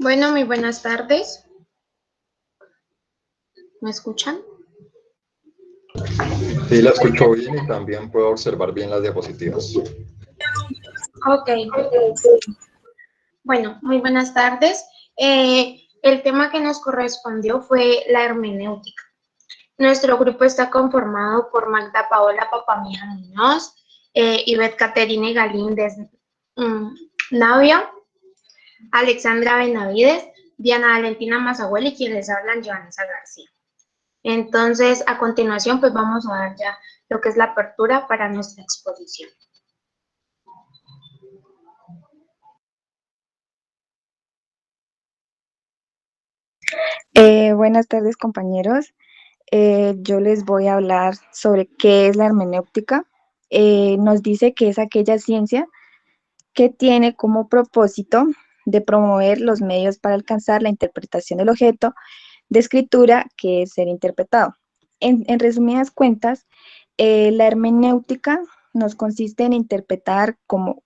Bueno, muy buenas tardes. ¿Me escuchan? Sí, la escucho bien y también puedo observar bien las diapositivas. Ok. Bueno, muy buenas tardes. El tema que nos correspondió fue la hermenéutica. Nuestro grupo está conformado por Magda Paola Papamija Muñoz, Ivette Caterine Galíndez mm, Navia, Alexandra Benavides, Diana Valentina Mazahuel y quienes hablan, Joanesa García. Entonces, a continuación, pues vamos a dar ya lo que es la apertura para nuestra exposición. Buenas tardes, compañeros. Yo les voy a hablar sobre qué es la hermenéutica. Nos dice que es aquella ciencia que tiene como propósito de promover los medios para alcanzar la interpretación del objeto de escritura que es ser interpretado. En resumidas cuentas, la hermenéutica nos consiste en interpretar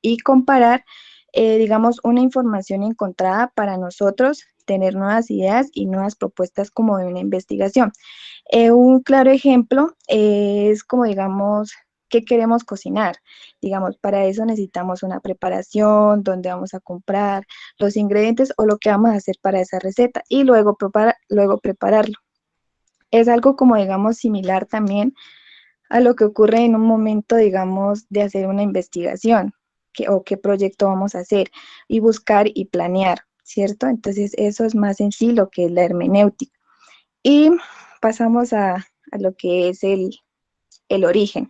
y comparar, digamos, una información encontrada para nosotros tener nuevas ideas y nuevas propuestas como de una investigación. Un claro ejemplo es como, digamos, qué queremos cocinar. Digamos, para eso necesitamos una preparación, donde vamos a comprar los ingredientes o lo que vamos a hacer para esa receta y luego prepararlo. Es algo como, digamos, similar también a lo que ocurre en un momento, digamos, de hacer una investigación o qué proyecto vamos a hacer y buscar y planear, ¿cierto? Entonces, eso es más en sí lo que es la hermenéutica. Y pasamos a lo que es el origen.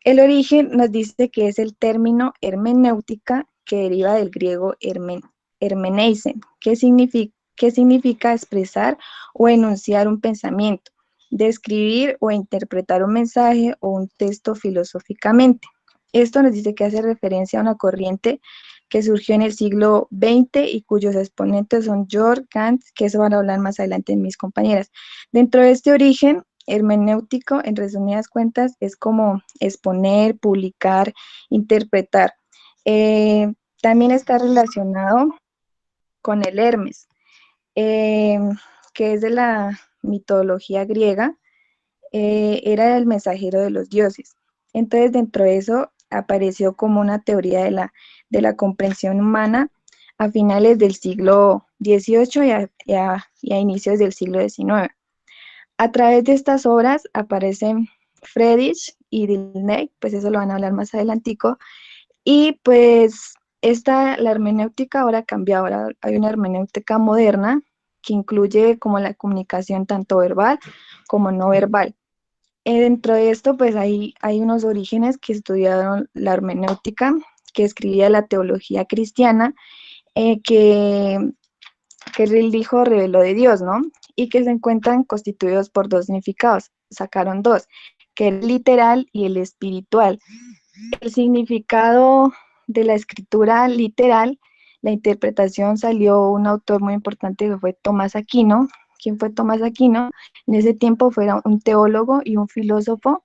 El origen nos dice que es el término hermenéutica que deriva del griego hermeneisen, que significa expresar o enunciar un pensamiento, describir o interpretar un mensaje o un texto filosóficamente. Esto nos dice que hace referencia a una corriente que surgió en el siglo XX y cuyos exponentes son George Kant, que eso van a hablar más adelante mis compañeras. Dentro de este origen hermenéutico, en resumidas cuentas, es como exponer, publicar, interpretar. También está relacionado con el Hermes, eh, que es de la mitología griega, era el mensajero de los dioses. Entonces, dentro de eso apareció como una teoría de la comprensión humana a finales del siglo XVIII y a inicios del siglo XIX. A través de estas obras aparecen Friedrich y Dilthey, pues eso lo van a hablar más adelantico, y pues la hermenéutica ahora cambia, ahora hay una hermenéutica moderna que incluye como la comunicación tanto verbal como no verbal. Dentro de esto, pues hay unos orígenes que estudiaron la hermenéutica, que escribía la teología cristiana, que el Hijo reveló de Dios, ¿no? Y que se encuentran constituidos por dos significados. Sacaron dos, que es el literal y el espiritual. El significado de la escritura literal, la interpretación salió un autor muy importante que fue Tomás Aquino. ¿Quién fue Tomás Aquino? En ese tiempo fue un teólogo y un filósofo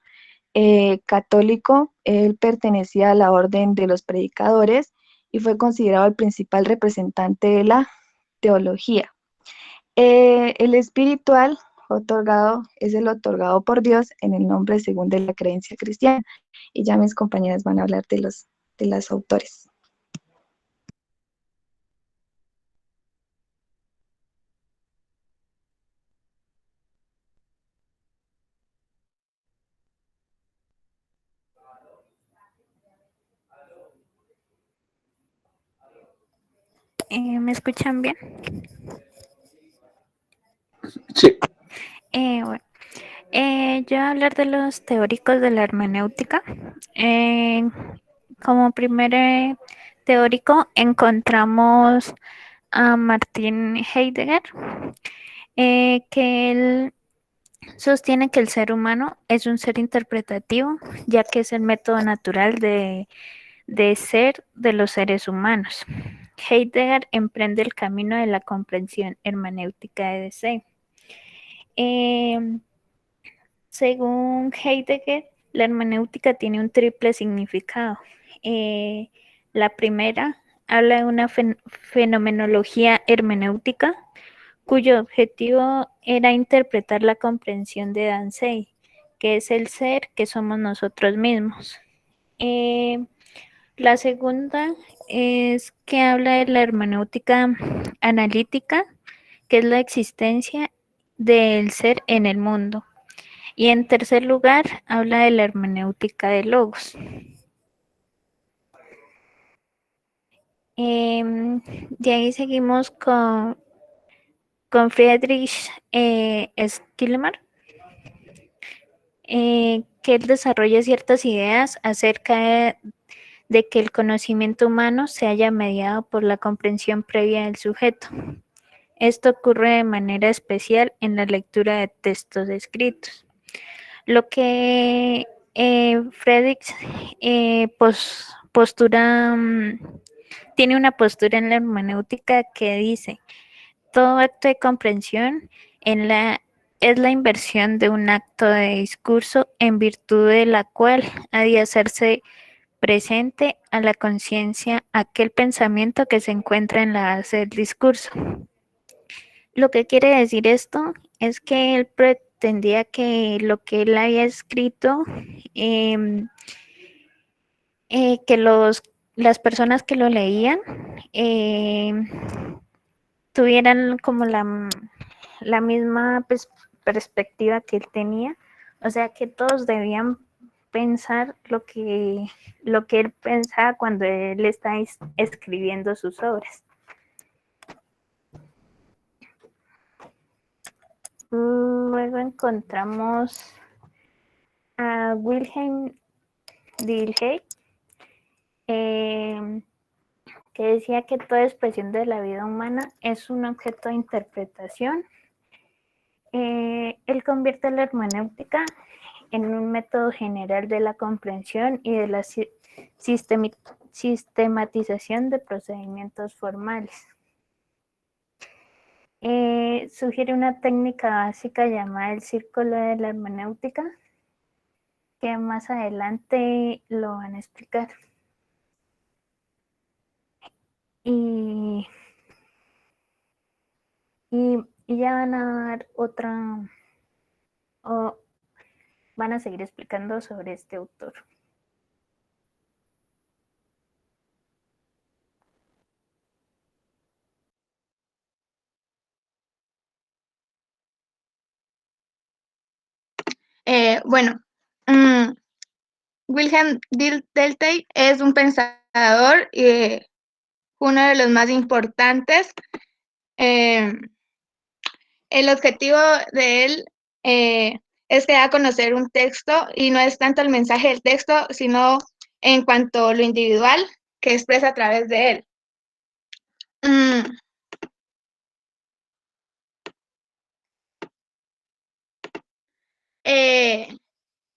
católico. Él pertenecía a la orden de los predicadores y fue considerado el principal representante de la teología. El espiritual es el otorgado por Dios en el nombre según de la creencia cristiana. Y ya mis compañeras van a hablar de los autores. ¿Me escuchan bien? Sí. Bueno, yo voy a hablar de los teóricos de la hermenéutica. Como primer teórico encontramos a Martin Heidegger, que él sostiene que el ser humano es un ser interpretativo, ya que es el método natural de ser de los seres humanos. Heidegger emprende el camino de la comprensión hermenéutica de Deseo. Según Heidegger, la hermenéutica tiene un triple significado. La primera habla de una fenomenología hermenéutica cuyo objetivo era interpretar la comprensión de Dansei, que es el ser que somos nosotros mismos. La segunda es que habla de la hermenéutica analítica, que es la existencia del ser en el mundo. Y en tercer lugar, habla de la hermenéutica de logos. De ahí seguimos con Friedrich Schleiermacher, que él desarrolla ciertas ideas acerca de que el conocimiento humano se haya mediado por la comprensión previa del sujeto. Esto ocurre de manera especial en la lectura de textos escritos. Lo que Friedrich tiene una postura en la hermenéutica que dice: todo acto de comprensión es la inversión de un acto de discurso en virtud de la cual ha de hacerse presente a la conciencia aquel pensamiento que se encuentra en la base del discurso. Lo que quiere decir esto es que él pretendía que lo que él había escrito, que las personas que lo leían tuvieran como la misma perspectiva que él tenía, o sea que todos debían pensar lo que él pensaba cuando él está escribiendo sus obras. Luego encontramos a Wilhelm Dilthey, que decía que toda expresión de la vida humana es un objeto de interpretación. Él convierte la hermenéutica en un método general de la comprensión y de la sistematización de procedimientos formales. Sugiere una técnica básica llamada el círculo de la hermenéutica, que más adelante lo van a explicar. Y ya van a dar van a seguir explicando sobre este autor. Bueno, Wilhelm Dilthey es un pensador, uno de los más importantes. El objetivo de él es que da a conocer un texto, y no es tanto el mensaje del texto, sino en cuanto a lo individual que expresa a través de él.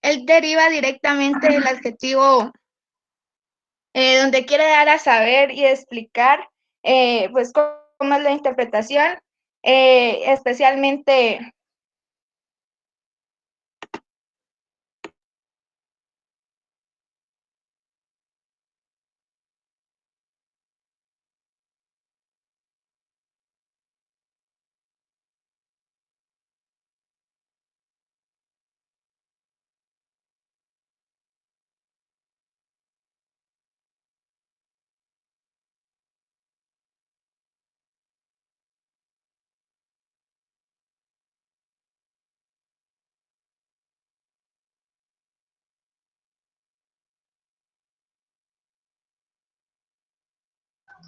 Él deriva directamente del adjetivo donde quiere dar a saber y explicar pues cómo es la interpretación, especialmente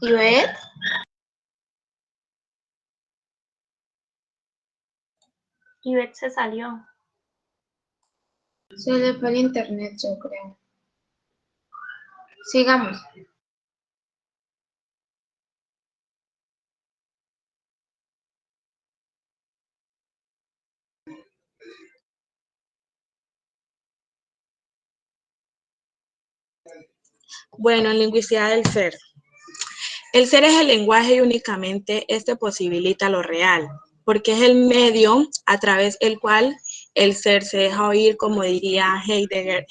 Ivette. Ivette se salió. Se le fue el internet, yo creo. Sigamos. Bueno, en lingüística del ser. El ser es el lenguaje y únicamente este posibilita lo real, porque es el medio a través del cual el ser se deja oír, como diría Heidegger.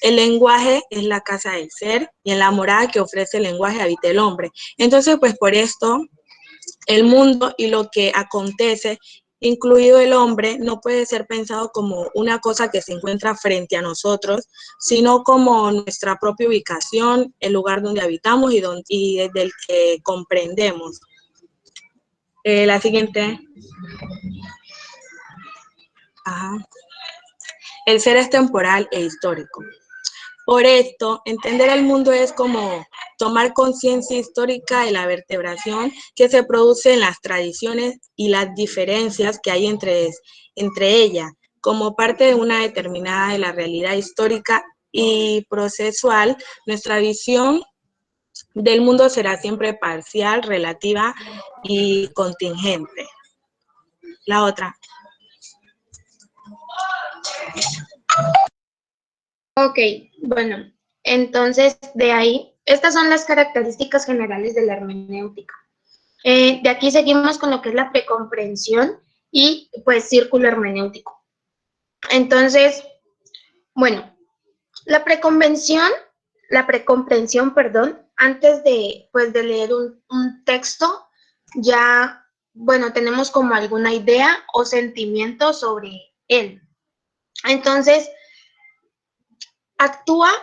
El lenguaje es la casa del ser y en la morada que ofrece el lenguaje habita el hombre. Entonces, pues por esto, el mundo y lo que acontece, incluido el hombre, no puede ser pensado como una cosa que se encuentra frente a nosotros, sino como nuestra propia ubicación, el lugar donde habitamos y desde el que comprendemos. La siguiente. Ajá. El ser es temporal e histórico. Por esto, entender el mundo es como tomar conciencia histórica de la vertebración que se produce en las tradiciones y las diferencias que hay entre ellas, como parte de una determinada de la realidad histórica y procesual. Nuestra visión del mundo será siempre parcial, relativa y contingente. La otra. Ok, bueno, entonces de ahí, estas son las características generales de la hermenéutica. De aquí seguimos con lo que es la precomprensión y pues círculo hermenéutico. Entonces, bueno, la precomprensión, perdón, antes de, pues, de leer un texto, ya, bueno, tenemos como alguna idea o sentimiento sobre él. Entonces,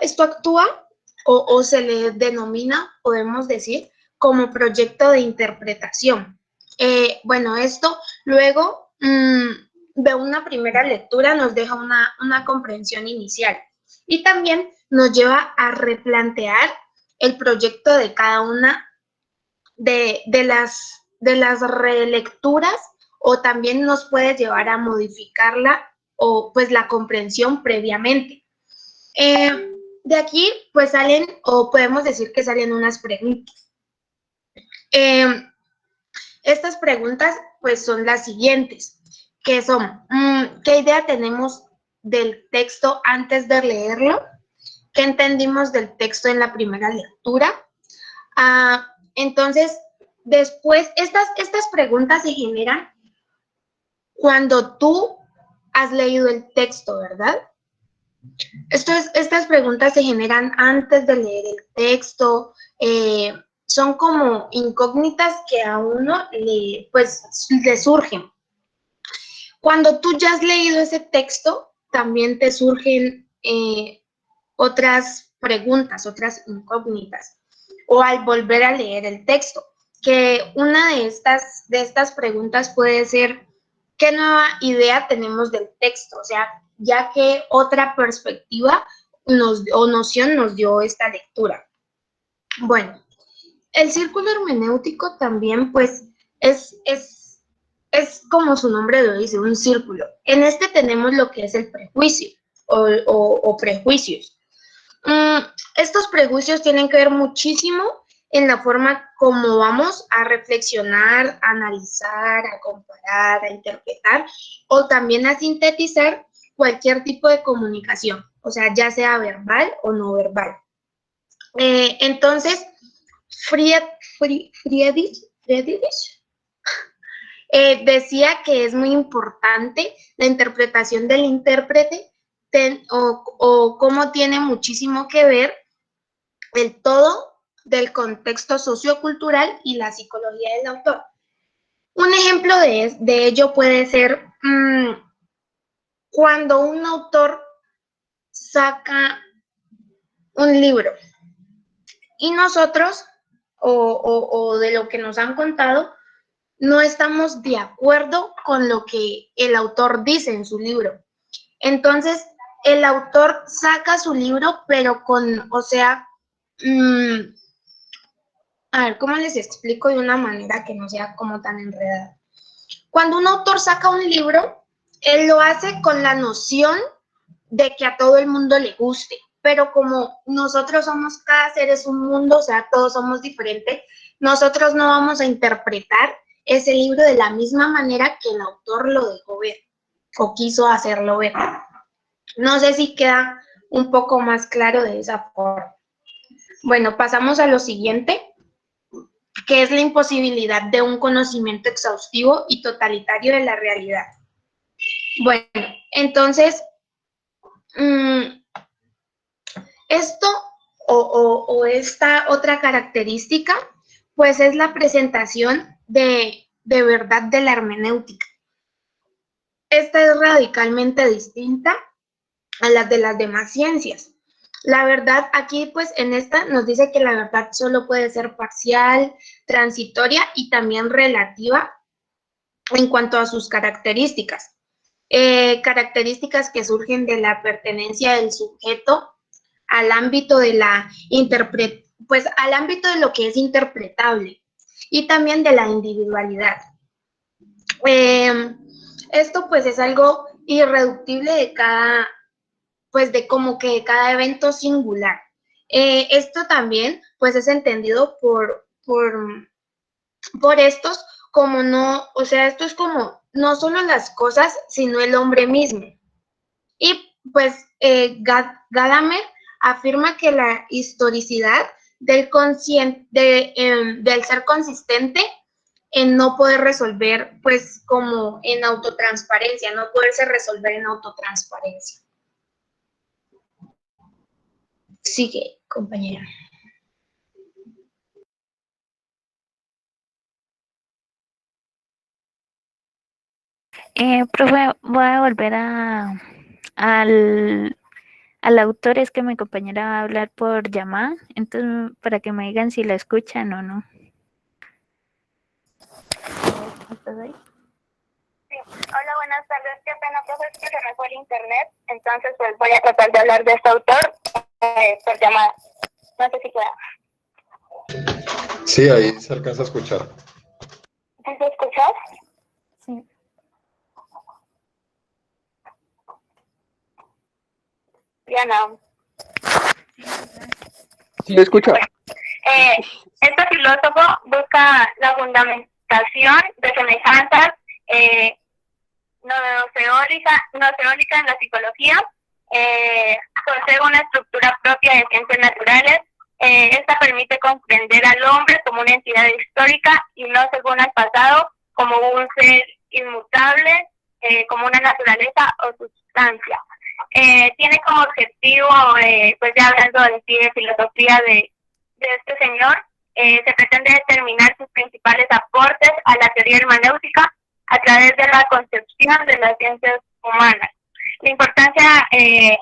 esto actúa o se le denomina, podemos decir, como proyecto de interpretación. Bueno, esto luego de una primera lectura nos deja una comprensión inicial y también nos lleva a replantear el proyecto de cada una de las relecturas, o también nos puede llevar a modificarla o pues la comprensión previamente. De aquí pues salen, o podemos decir que salen unas preguntas. Estas preguntas pues son las siguientes, que son, ¿qué idea tenemos del texto antes de leerlo? ¿Qué entendimos del texto en la primera lectura? Entonces, después, estas preguntas se generan cuando tú has leído el texto, ¿verdad? Estas preguntas se generan antes de leer el texto, son como incógnitas que a uno le surgen. Cuando tú ya has leído ese texto, también te surgen otras preguntas, otras incógnitas, o al volver a leer el texto, que una de estas preguntas puede ser, ¿qué nueva idea tenemos del texto? O sea, ya que otra perspectiva o noción nos dio esta lectura. Bueno, el círculo hermenéutico también, pues, es como su nombre lo dice, un círculo. En este tenemos lo que es el prejuicio o prejuicios. Estos prejuicios tienen que ver muchísimo en la forma como vamos a reflexionar, a analizar, a comparar, a interpretar o también a sintetizar cualquier tipo de comunicación, o sea, ya sea verbal o no verbal. Entonces, Friedrich decía que es muy importante la interpretación del intérprete o cómo tiene muchísimo que ver el todo del contexto sociocultural y la psicología del autor. Un ejemplo de ello puede ser cuando un autor saca un libro y nosotros, o de lo que nos han contado, no estamos de acuerdo con lo que el autor dice en su libro. Entonces, el autor saca su libro, pero o sea, a ver, ¿cómo les explico de una manera que no sea como tan enredada? Cuando un autor saca un libro, él lo hace con la noción de que a todo el mundo le guste, pero como nosotros somos, cada ser es un mundo, o sea, todos somos diferentes, nosotros no vamos a interpretar ese libro de la misma manera que el autor lo dejó ver o quiso hacerlo ver. No sé si queda un poco más claro de esa forma. Bueno, pasamos a lo siguiente, que es la imposibilidad de un conocimiento exhaustivo y totalitario de la realidad. Bueno, entonces, Esto o esta otra característica, pues es la presentación de verdad de la hermenéutica. Esta es radicalmente distinta a las de las demás ciencias. La verdad, aquí pues en esta nos dice que la verdad solo puede ser parcial, transitoria y también relativa en cuanto a sus características. Características que surgen de la pertenencia del sujeto al ámbito de la pues al ámbito de lo que es interpretable y también de la individualidad. Esto pues es algo irreductible de cada, pues de como que de cada evento singular. Esto también pues es entendido por estos como no, o sea, esto es como no solo las cosas, sino el hombre mismo. Y pues Gadamer afirma que la historicidad del ser consistente en no poder resolver, pues como en autotransparencia, no poderse resolver en autotransparencia. Sigue, compañera. Profe, voy a volver al autor, es que mi compañera va a hablar por llamada, entonces para que me digan si la escuchan o no. ¿Estás ahí? Sí. Hola, buenas tardes. Qué pena, profe, es que se me fue el internet, entonces pues voy a tratar de hablar de este autor por llamada. No sé si pueda. Sí, ahí se alcanza a escuchar. ¿Sí se escuchas? Sí. Diana. Sí, lo escucho. Este filósofo busca la fundamentación de semejanzas noceólica en la psicología, posee una estructura propia de ciencias naturales. Esta permite comprender al hombre como una entidad histórica y no según el pasado, como un ser inmutable, como una naturaleza o sustancia. Tiene como objetivo, pues ya hablando de filosofía de este señor, se pretende determinar sus principales aportes a la teoría hermenéutica a través de la concepción de las ciencias humanas. La importancia que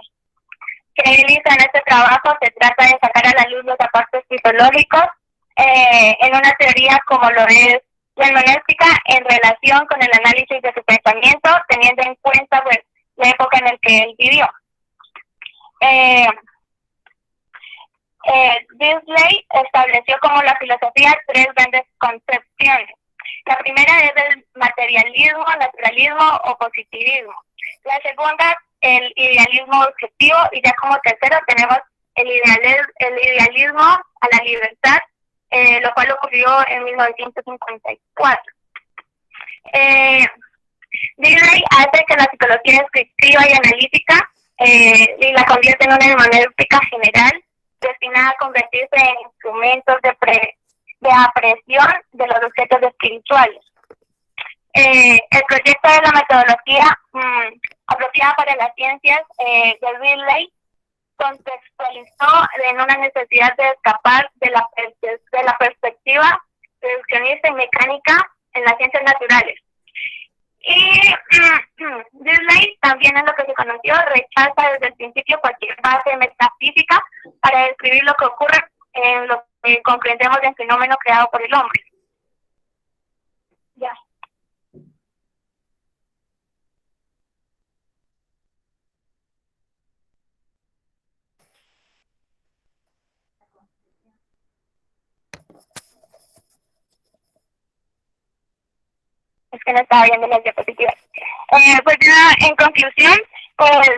él hizo en este trabajo se trata de sacar a la luz los aportes fisiológicos en una teoría como lo es la hermenéutica en relación con el análisis de su pensamiento, teniendo en cuenta pues, la época en la que él vivió. Beardsley estableció como la filosofía tres grandes concepciones. La primera es el materialismo, naturalismo o positivismo. La segunda, el idealismo objetivo, y ya como tercero tenemos el idealismo a la libertad, lo cual ocurrió en 1954. Beardsley hace que la psicología descriptiva y analítica y la convierte en una hermenéutica general destinada a convertirse en instrumentos de apreciación de los objetos espirituales. El proyecto de la metodología apropiada para las ciencias de Beardsley contextualizó en una necesidad de escapar de la perspectiva reduccionista y mecánica en las ciencias naturales. Y Beardsley también en lo que se conoció rechaza desde el principio cualquier base metafísica para describir lo que ocurre en lo que comprendemos del fenómeno creado por el hombre. Ya. Es que no estaba viendo las diapositivas. Pues ya en conclusión, pues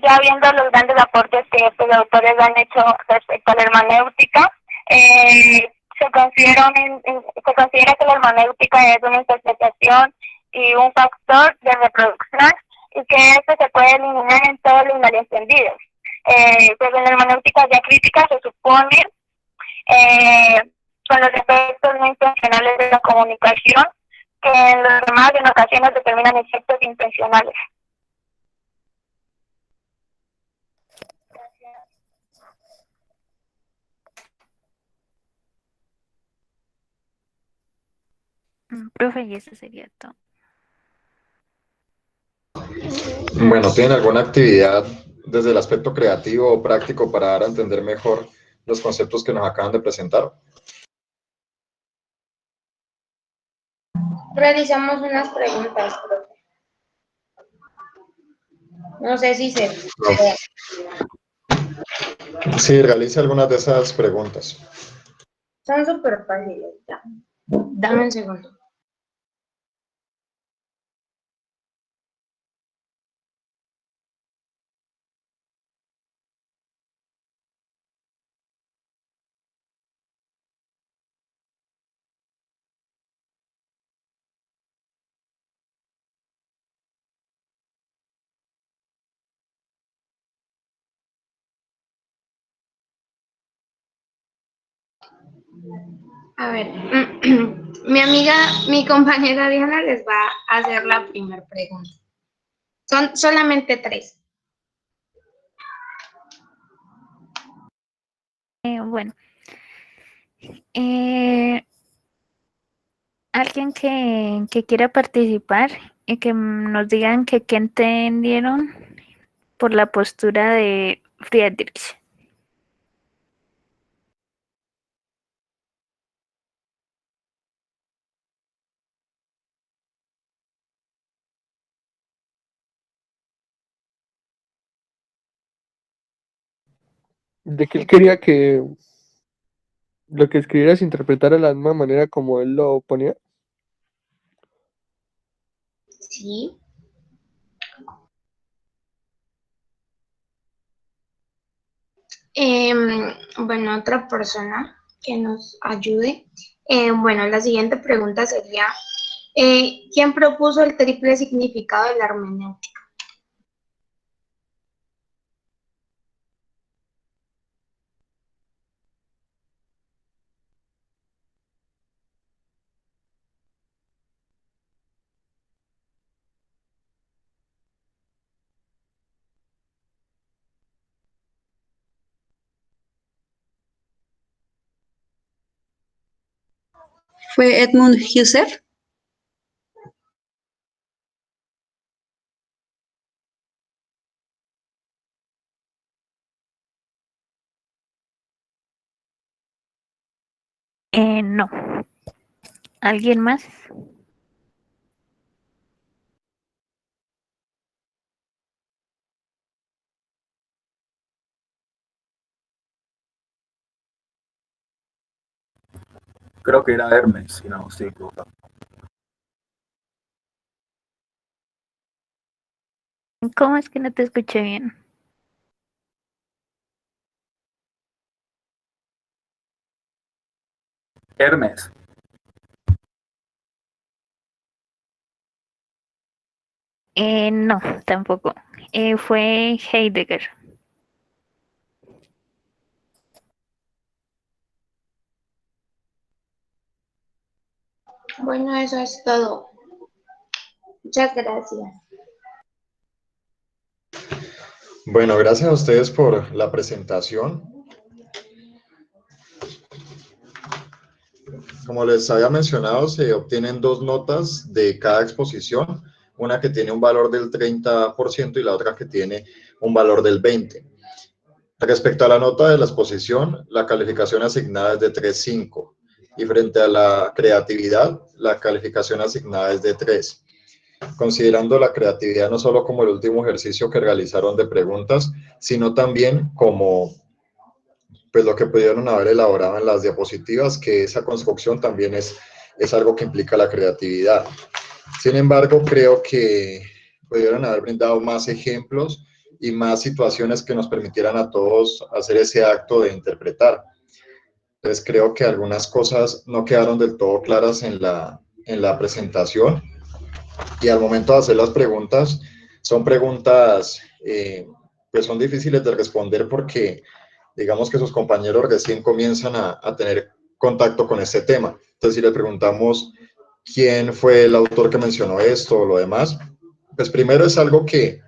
ya viendo los grandes aportes que pues, los autores han hecho respecto a la hermenéutica, se considera que la hermenéutica es una interpretación y un factor de reproducción y que esto se puede eliminar en todos los malentendidos. Pues en la hermenéutica ya crítica se supone con los efectos no intencionales de la comunicación que en los demás en ocasiones determinan efectos intencionales. Profe, y eso sería todo. Bueno, ¿tienen alguna actividad desde el aspecto creativo o práctico para dar a entender mejor los conceptos que nos acaban de presentar? Realizamos unas preguntas, profe. No sé si se... Sí, realice algunas de esas preguntas. Son súper fáciles. Ya. Dame un segundo. A ver, mi compañera Diana les va a hacer la primera pregunta. Son solamente 3. Bueno, alguien que quiera participar y que nos digan que qué entendieron por la postura de Friedrich. De que él quería que lo que escribiera se interpretara de la misma manera como él lo ponía. Sí. Bueno, otra persona que nos ayude. Bueno, la siguiente pregunta sería, ¿quién propuso el triple significado de la hermenéutica? ¿Fue Edmund Husserl? No. ¿Alguien más? Creo que era Hermes, si no estoy equivocado. ¿Cómo es que no te escuché bien? Hermes. No, tampoco. Fue Heidegger. Bueno, eso es todo. Muchas gracias. Bueno, gracias a ustedes por la presentación. Como les había mencionado, se obtienen 2 notas de cada exposición, una que tiene un valor del 30% y la otra que tiene un valor del 20%. Respecto a la nota de la exposición, la calificación asignada es de 3.5 y frente a la creatividad, la calificación asignada es de 3. Considerando la creatividad no solo como el último ejercicio que realizaron de preguntas, sino también como pues lo que pudieron haber elaborado en las diapositivas, que esa construcción también es algo que implica la creatividad. Sin embargo, creo que pudieron haber brindado más ejemplos y más situaciones que nos permitieran a todos hacer ese acto de interpretar. Entonces creo que algunas cosas no quedaron del todo claras en la presentación y al momento de hacer las preguntas, son preguntas pues son difíciles de responder porque digamos que sus compañeros recién comienzan a tener contacto con este tema. Entonces, si le preguntamos quién fue el autor que mencionó esto o lo demás, pues primero es algo que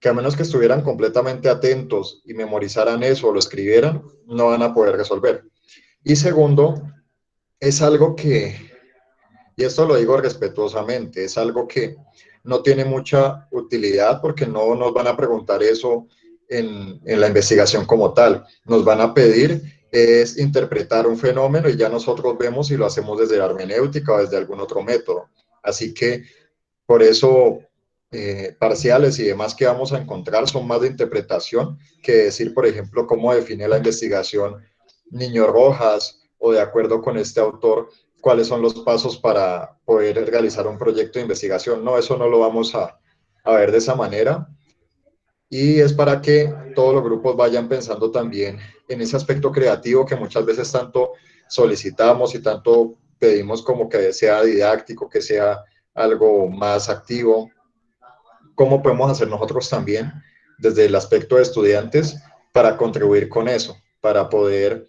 a menos que estuvieran completamente atentos y memorizaran eso o lo escribieran, no van a poder resolver. Y segundo, es algo que Y esto lo digo respetuosamente, es algo que no tiene mucha utilidad porque no nos van a preguntar eso en la investigación como tal. Nos van a pedir es interpretar un fenómeno y ya nosotros vemos si lo hacemos desde la hermenéutica o desde algún otro método. Así que por eso parciales y demás que vamos a encontrar son más de interpretación que decir, por ejemplo, cómo define la investigación Niño Rojas o de acuerdo con este autor, cuáles son los pasos para poder realizar un proyecto de investigación. No, eso no lo vamos a ver de esa manera. Y es para que todos los grupos vayan pensando también en ese aspecto creativo que muchas veces tanto solicitamos y tanto pedimos como que sea didáctico, que sea algo más activo. ¿Cómo podemos hacer nosotros también desde el aspecto de estudiantes para contribuir con eso, para poder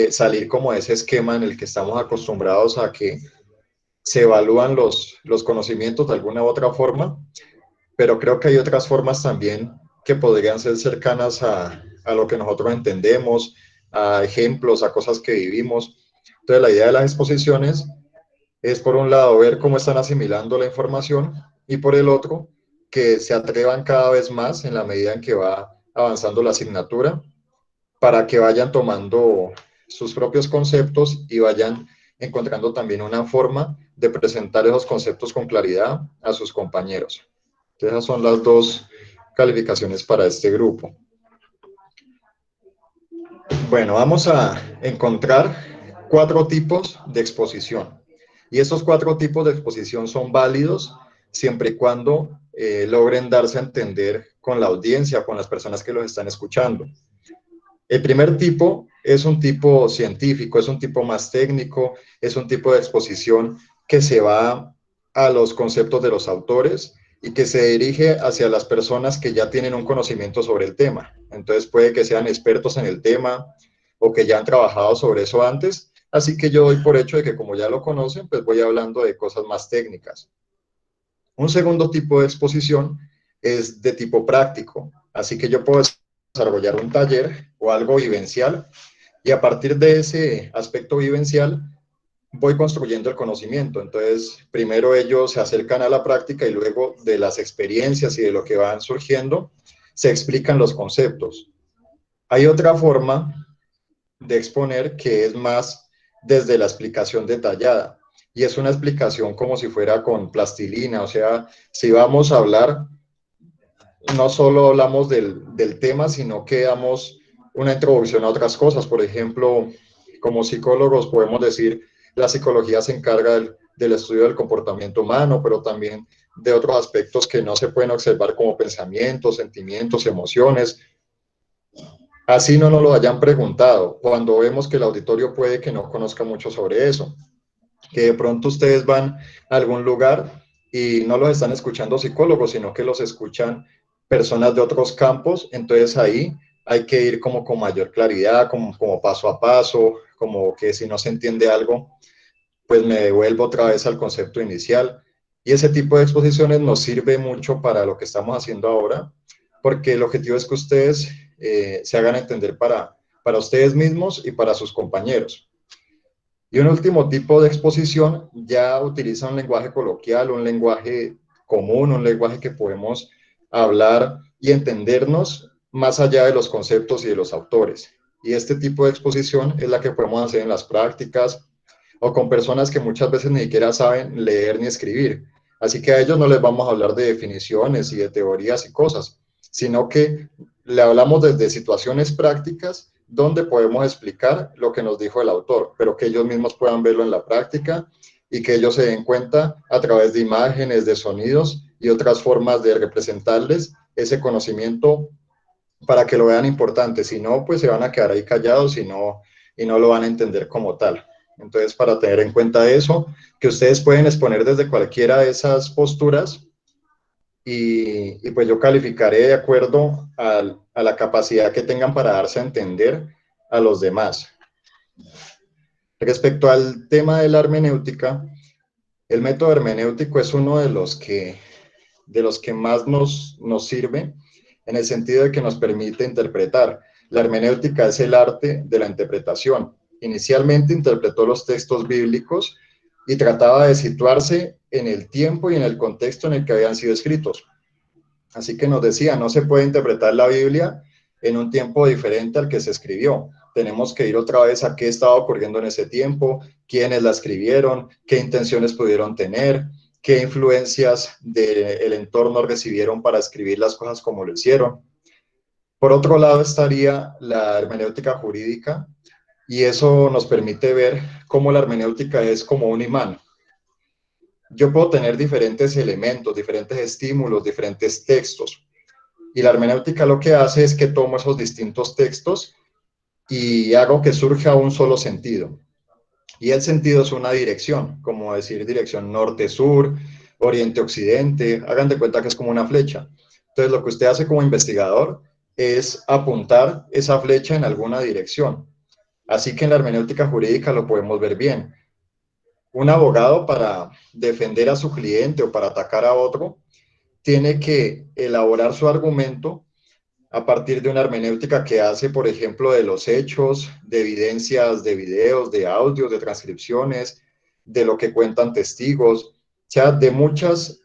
salir como de ese esquema en el que estamos acostumbrados a que se evalúan los conocimientos de alguna u otra forma, pero creo que hay otras formas también que podrían ser cercanas a lo que nosotros entendemos, a ejemplos, a cosas que vivimos. Entonces la idea de las exposiciones es por un lado ver cómo están asimilando la información y por el otro que se atrevan cada vez más en la medida en que va avanzando la asignatura para que vayan tomando sus propios conceptos y vayan encontrando también una forma de presentar esos conceptos con claridad a sus compañeros. Entonces, esas son las dos calificaciones para este grupo. Bueno, vamos a encontrar 4 tipos de exposición. Y estos 4 tipos de exposición son válidos siempre y cuando logren darse a entender con la audiencia, con las personas que los están escuchando. El primer tipo es un tipo científico, es un tipo más técnico, es un tipo de exposición que se va a los conceptos de los autores y que se dirige hacia las personas que ya tienen un conocimiento sobre el tema. Entonces puede que sean expertos en el tema o que ya han trabajado sobre eso antes. Así que yo doy por hecho de que como ya lo conocen, pues voy hablando de cosas más técnicas. Un segundo tipo de exposición es de tipo práctico. Así que yo puedo desarrollar un taller o algo vivencial y a partir de ese aspecto vivencial voy construyendo el conocimiento. Entonces, primero ellos se acercan a la práctica y luego de las experiencias y de lo que van surgiendo, se explican los conceptos. Hay otra forma de exponer que es más desde la explicación detallada y es una explicación como si fuera con plastilina, o sea, si vamos a hablar, no solo hablamos del tema, sino que damos una introducción a otras cosas. Por ejemplo, como psicólogos podemos decir, la psicología se encarga del estudio del comportamiento humano, pero también de otros aspectos que no se pueden observar como pensamientos, sentimientos, emociones. Así no nos lo hayan preguntado, cuando vemos que el auditorio puede que no conozca mucho sobre eso, que de pronto ustedes van a algún lugar y no los están escuchando psicólogos, sino que los escuchan personas de otros campos, entonces ahí hay que ir como con mayor claridad, como paso a paso, como que si no se entiende algo, pues me devuelvo otra vez al concepto inicial. Y ese tipo de exposiciones nos sirve mucho para lo que estamos haciendo ahora, porque el objetivo es que ustedes se hagan entender para ustedes mismos y para sus compañeros. Y un último tipo de exposición ya utiliza un lenguaje coloquial, un lenguaje común, un lenguaje que podemos hablar y entendernos más allá de los conceptos y de los autores. Y este tipo de exposición es la que podemos hacer en las prácticas o con personas que muchas veces ni siquiera saben leer ni escribir. Así que a ellos no les vamos a hablar de definiciones y de teorías y cosas, sino que le hablamos desde situaciones prácticas donde podemos explicar lo que nos dijo el autor, pero que ellos mismos puedan verlo en la práctica y que ellos se den cuenta a través de imágenes, de sonidos y otras formas de representarles ese conocimiento para que lo vean importante. Si no, pues se van a quedar ahí callados y no lo van a entender como tal. Entonces, para tener en cuenta eso, que ustedes pueden exponer desde cualquiera de esas posturas y pues yo calificaré de acuerdo a la capacidad que tengan para darse a entender a los demás. Respecto al tema de la hermenéutica, el método hermenéutico es uno de los que más nos sirve en el sentido de que nos permite interpretar. La hermenéutica es el arte de la interpretación. Inicialmente interpretó los textos bíblicos y trataba de situarse en el tiempo y en el contexto en el que habían sido escritos. Así que nos decía, no se puede interpretar la Biblia en un tiempo diferente al que se escribió. Tenemos que ir otra vez a qué estaba ocurriendo en ese tiempo, quiénes la escribieron, qué intenciones pudieron tener, qué influencias del entorno recibieron para escribir las cosas como lo hicieron. Por otro lado estaría la hermenéutica jurídica, y eso nos permite ver cómo la hermenéutica es como un imán. Yo puedo tener diferentes elementos, diferentes estímulos, diferentes textos, y la hermenéutica lo que hace es que tomo esos distintos textos y hago que surja un solo sentido. Y el sentido es una dirección, como decir dirección norte-sur, oriente-occidente. Hagan de cuenta que es como una flecha. Entonces, lo que usted hace como investigador es apuntar esa flecha en alguna dirección. Así que en la hermenéutica jurídica lo podemos ver bien. Un abogado, para defender a su cliente o para atacar a otro, tiene que elaborar su argumento a partir de una hermenéutica que hace, por ejemplo, de los hechos, de evidencias de videos, de audios, de transcripciones, de lo que cuentan testigos, o sea, de muchos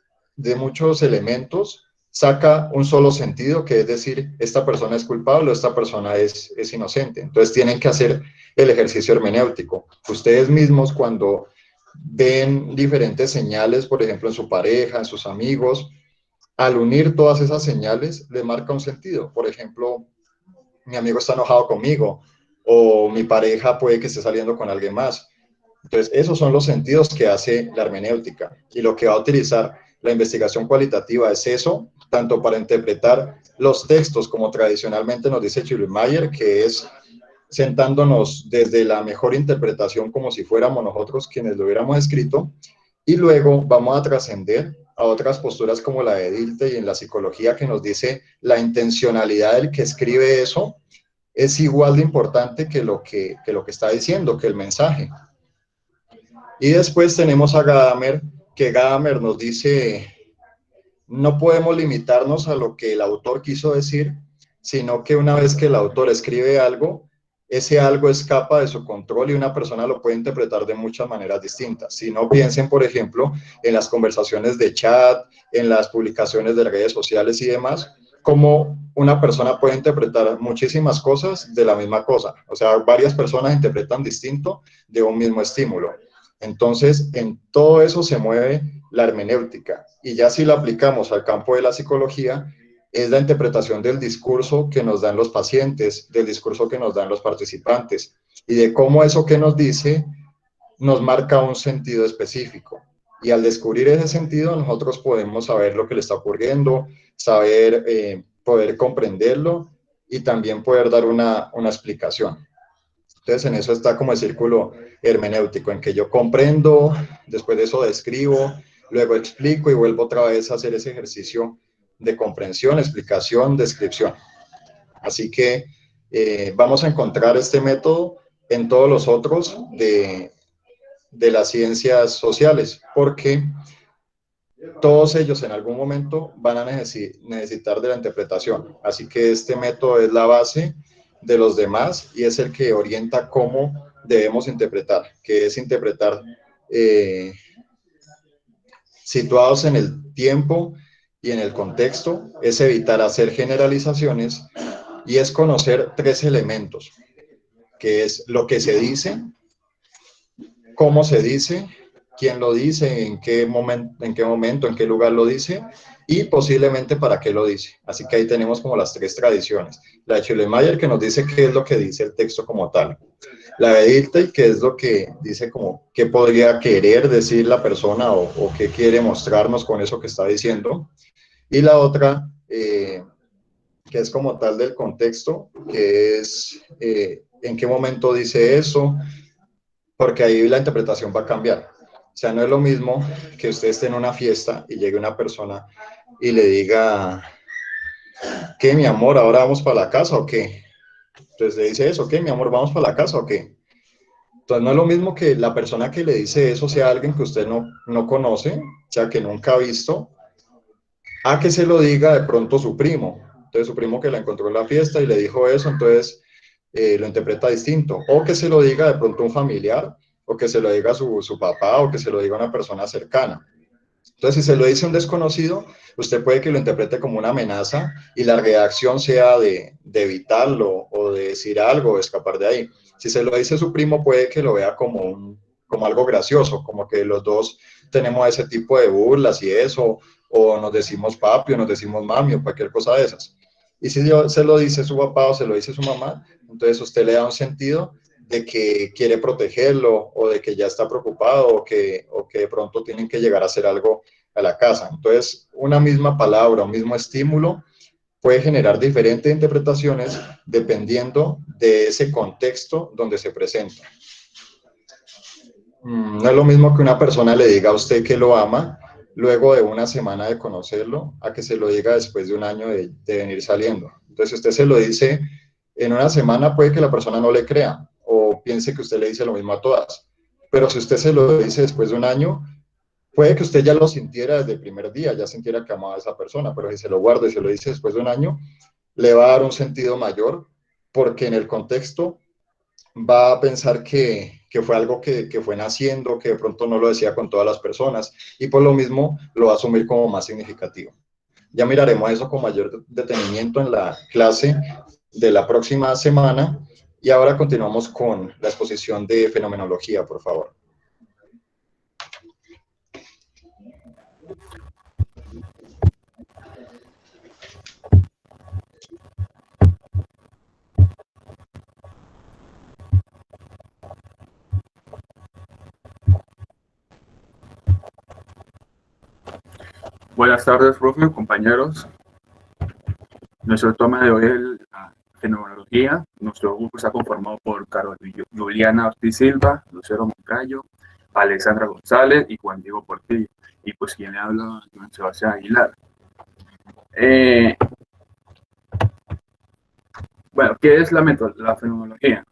elementos, saca un solo sentido, que es decir, esta persona es culpable o esta persona es inocente. Entonces tienen que hacer el ejercicio hermenéutico. Ustedes mismos, cuando ven diferentes señales, por ejemplo, en su pareja, en sus amigos, al unir todas esas señales, le marca un sentido. Por ejemplo, mi amigo está enojado conmigo, o mi pareja puede que esté saliendo con alguien más. Entonces, esos son los sentidos que hace la hermenéutica. Y lo que va a utilizar la investigación cualitativa es eso, tanto para interpretar los textos, como tradicionalmente nos dice Schleiermacher, que es sentándonos desde la mejor interpretación, como si fuéramos nosotros quienes lo hubiéramos escrito, y luego vamos a trascender a otras posturas como la de Dilthey en la psicología, que nos dice la intencionalidad del que escribe eso es igual de importante que lo que está diciendo, que el mensaje. Y después tenemos a Gadamer, que Gadamer nos dice, no podemos limitarnos a lo que el autor quiso decir, sino que una vez que el autor escribe algo, ese algo escapa de su control y una persona lo puede interpretar de muchas maneras distintas. Si no, piensen, por ejemplo, en las conversaciones de chat, en las publicaciones de redes sociales y demás, cómo una persona puede interpretar muchísimas cosas de la misma cosa. O sea, varias personas interpretan distinto de un mismo estímulo. Entonces, en todo eso se mueve la hermenéutica. Y ya si la aplicamos al campo de la psicología, es la interpretación del discurso que nos dan los pacientes, del discurso que nos dan los participantes, y de cómo eso que nos dice nos marca un sentido específico. Y al descubrir ese sentido, nosotros podemos saber lo que le está ocurriendo, saber, poder comprenderlo y también poder dar una explicación. Entonces, en eso está como el círculo hermenéutico, en que yo comprendo, después de eso describo, luego explico y vuelvo otra vez a hacer ese ejercicio de comprensión, explicación, descripción. Así que vamos a encontrar este método en todos los otros de las ciencias sociales, porque todos ellos en algún momento van a necesitar de la interpretación. Así que este método es la base de los demás y es el que orienta cómo debemos interpretar, que es interpretar situados en el tiempo y en el contexto, es evitar hacer generalizaciones y es conocer tres elementos, que es lo que se dice, cómo se dice, quién lo dice, en qué momento, en qué lugar lo dice y posiblemente para qué lo dice. Así que ahí tenemos como las tres tradiciones. La de Schleiermacher, que nos dice qué es lo que dice el texto como tal. La de Dilthey, que es lo que dice como qué podría querer decir la persona o qué quiere mostrarnos con eso que está diciendo. Y la otra, que es como tal del contexto, que es en qué momento dice eso, porque ahí la interpretación va a cambiar. O sea, no es lo mismo que usted esté en una fiesta y llegue una persona y le diga, ¿qué, mi amor, ahora vamos para la casa o qué? Entonces le dice eso, ¿qué, mi amor, vamos para la casa o qué? Entonces no es lo mismo que la persona que le dice eso sea alguien que usted no conoce, o sea, que nunca ha visto, a que se lo diga de pronto su primo. Entonces su primo que la encontró en la fiesta y le dijo eso, entonces lo interpreta distinto. O que se lo diga de pronto un familiar o que se lo diga su papá, o que se lo diga una persona cercana. Entonces, si se lo dice a un desconocido, usted puede que lo interprete como una amenaza y la reacción sea de evitarlo o de decir algo o escapar de ahí. Si se lo dice a su primo, puede que lo vea como algo gracioso, como que los dos tenemos ese tipo de burlas y eso, o nos decimos papi o nos decimos mami o cualquier cosa de esas. Y si se lo dice su papá o se lo dice su mamá, entonces usted le da un sentido de que quiere protegerlo o de que ya está preocupado o que de pronto tienen que llegar a hacer algo a la casa. Entonces, una misma palabra, un mismo estímulo puede generar diferentes interpretaciones dependiendo de ese contexto donde se presenta. No es lo mismo que una persona le diga a usted que lo ama luego de una semana de conocerlo, a que se lo diga después de un año de venir saliendo. Entonces, si usted se lo dice en una semana, puede que la persona no le crea o piense que usted le dice lo mismo a todas. Pero si usted se lo dice después de un año, puede que usted ya lo sintiera desde el primer día, ya sintiera que amaba a esa persona, pero si se lo guarda y se lo dice después de un año, le va a dar un sentido mayor, porque en el contexto va a pensar que fue algo que fue naciendo, que de pronto no lo decía con todas las personas, y por lo mismo lo va a asumir como más significativo. Ya miraremos eso con mayor detenimiento en la clase de la próxima semana, y ahora continuamos con la exposición de fenomenología, por favor. Buenas tardes, profe, compañeros. Nuestro tema de hoy es la fenomenología. Nuestro grupo está conformado por Carol Juliana Ortiz Silva, Lucero Moncayo, Alexandra González y Juan Diego Portillo. Y pues quien le habla, Joan Sebastián Aguilar. Bueno, ¿qué es la fenomenología?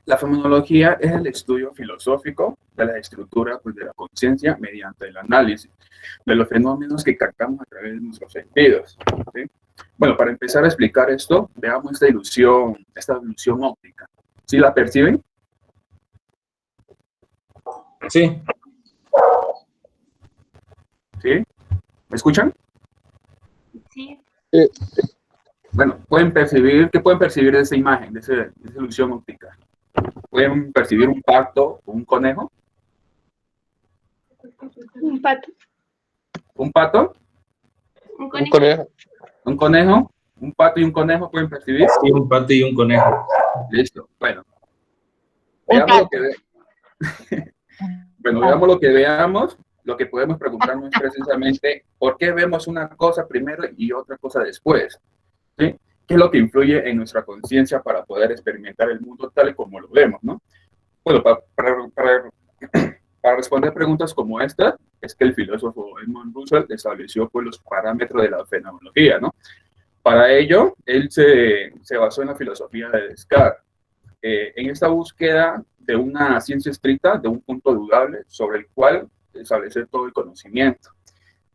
La fenomenología es el estudio filosófico de la estructura de la conciencia mediante el análisis de los fenómenos que captamos a través de nuestros sentidos, ¿sí? Bueno, para empezar a explicar esto, veamos esta ilusión óptica. ¿Sí la perciben? Sí. ¿Sí? ¿Me escuchan? Sí. Bueno, ¿qué pueden percibir de esa imagen, de esa ilusión óptica? ¿Pueden percibir un pato o un conejo? Un pato. ¿Un pato? Un conejo. ¿Un conejo? ¿Un pato y un conejo pueden percibir? Sí, un pato y un conejo. Listo, bueno. Veamos lo que bueno, veamos lo que veamos. Lo que podemos preguntarnos es precisamente ¿por qué vemos una cosa primero y otra cosa después? ¿Sí? ¿Qué es lo que influye en nuestra conciencia para poder experimentar el mundo tal y como lo vemos, ¿no? Bueno, para responder preguntas como esta, es que el filósofo Edmund Husserl estableció pues, los parámetros de la fenomenología, ¿no? Para ello, él se basó en la filosofía de Descartes. En esta búsqueda de una ciencia estricta, de un punto dudable, sobre el cual establecer todo el conocimiento.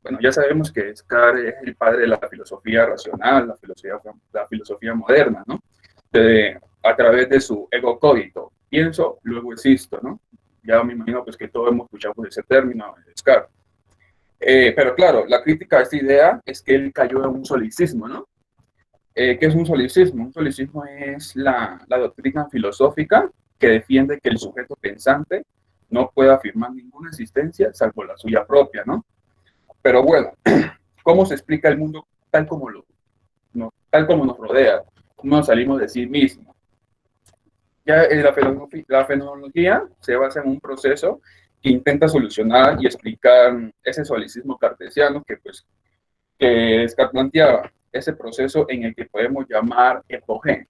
Bueno, ya sabemos que Descartes es el padre de la filosofía racional, la filosofía moderna, ¿no? A través de su ego cogito, pienso, luego existo, ¿no? Ya me imagino pues que todos hemos escuchado pues, ese término de Descartes. Pero claro, la crítica a esta idea es que él cayó en un solicismo, ¿no? ¿Qué es un solicismo? Un solicismo es la doctrina filosófica que defiende que el sujeto pensante no puede afirmar ninguna existencia salvo la suya propia, ¿no? Pero bueno, ¿cómo se explica el mundo tal como nos rodea? ¿Cómo nos salimos de sí mismos? Ya la fenomenología se basa en un proceso que intenta solucionar y explicar ese solicismo cartesiano que Descartes planteaba, ese proceso en el que podemos llamar epogé.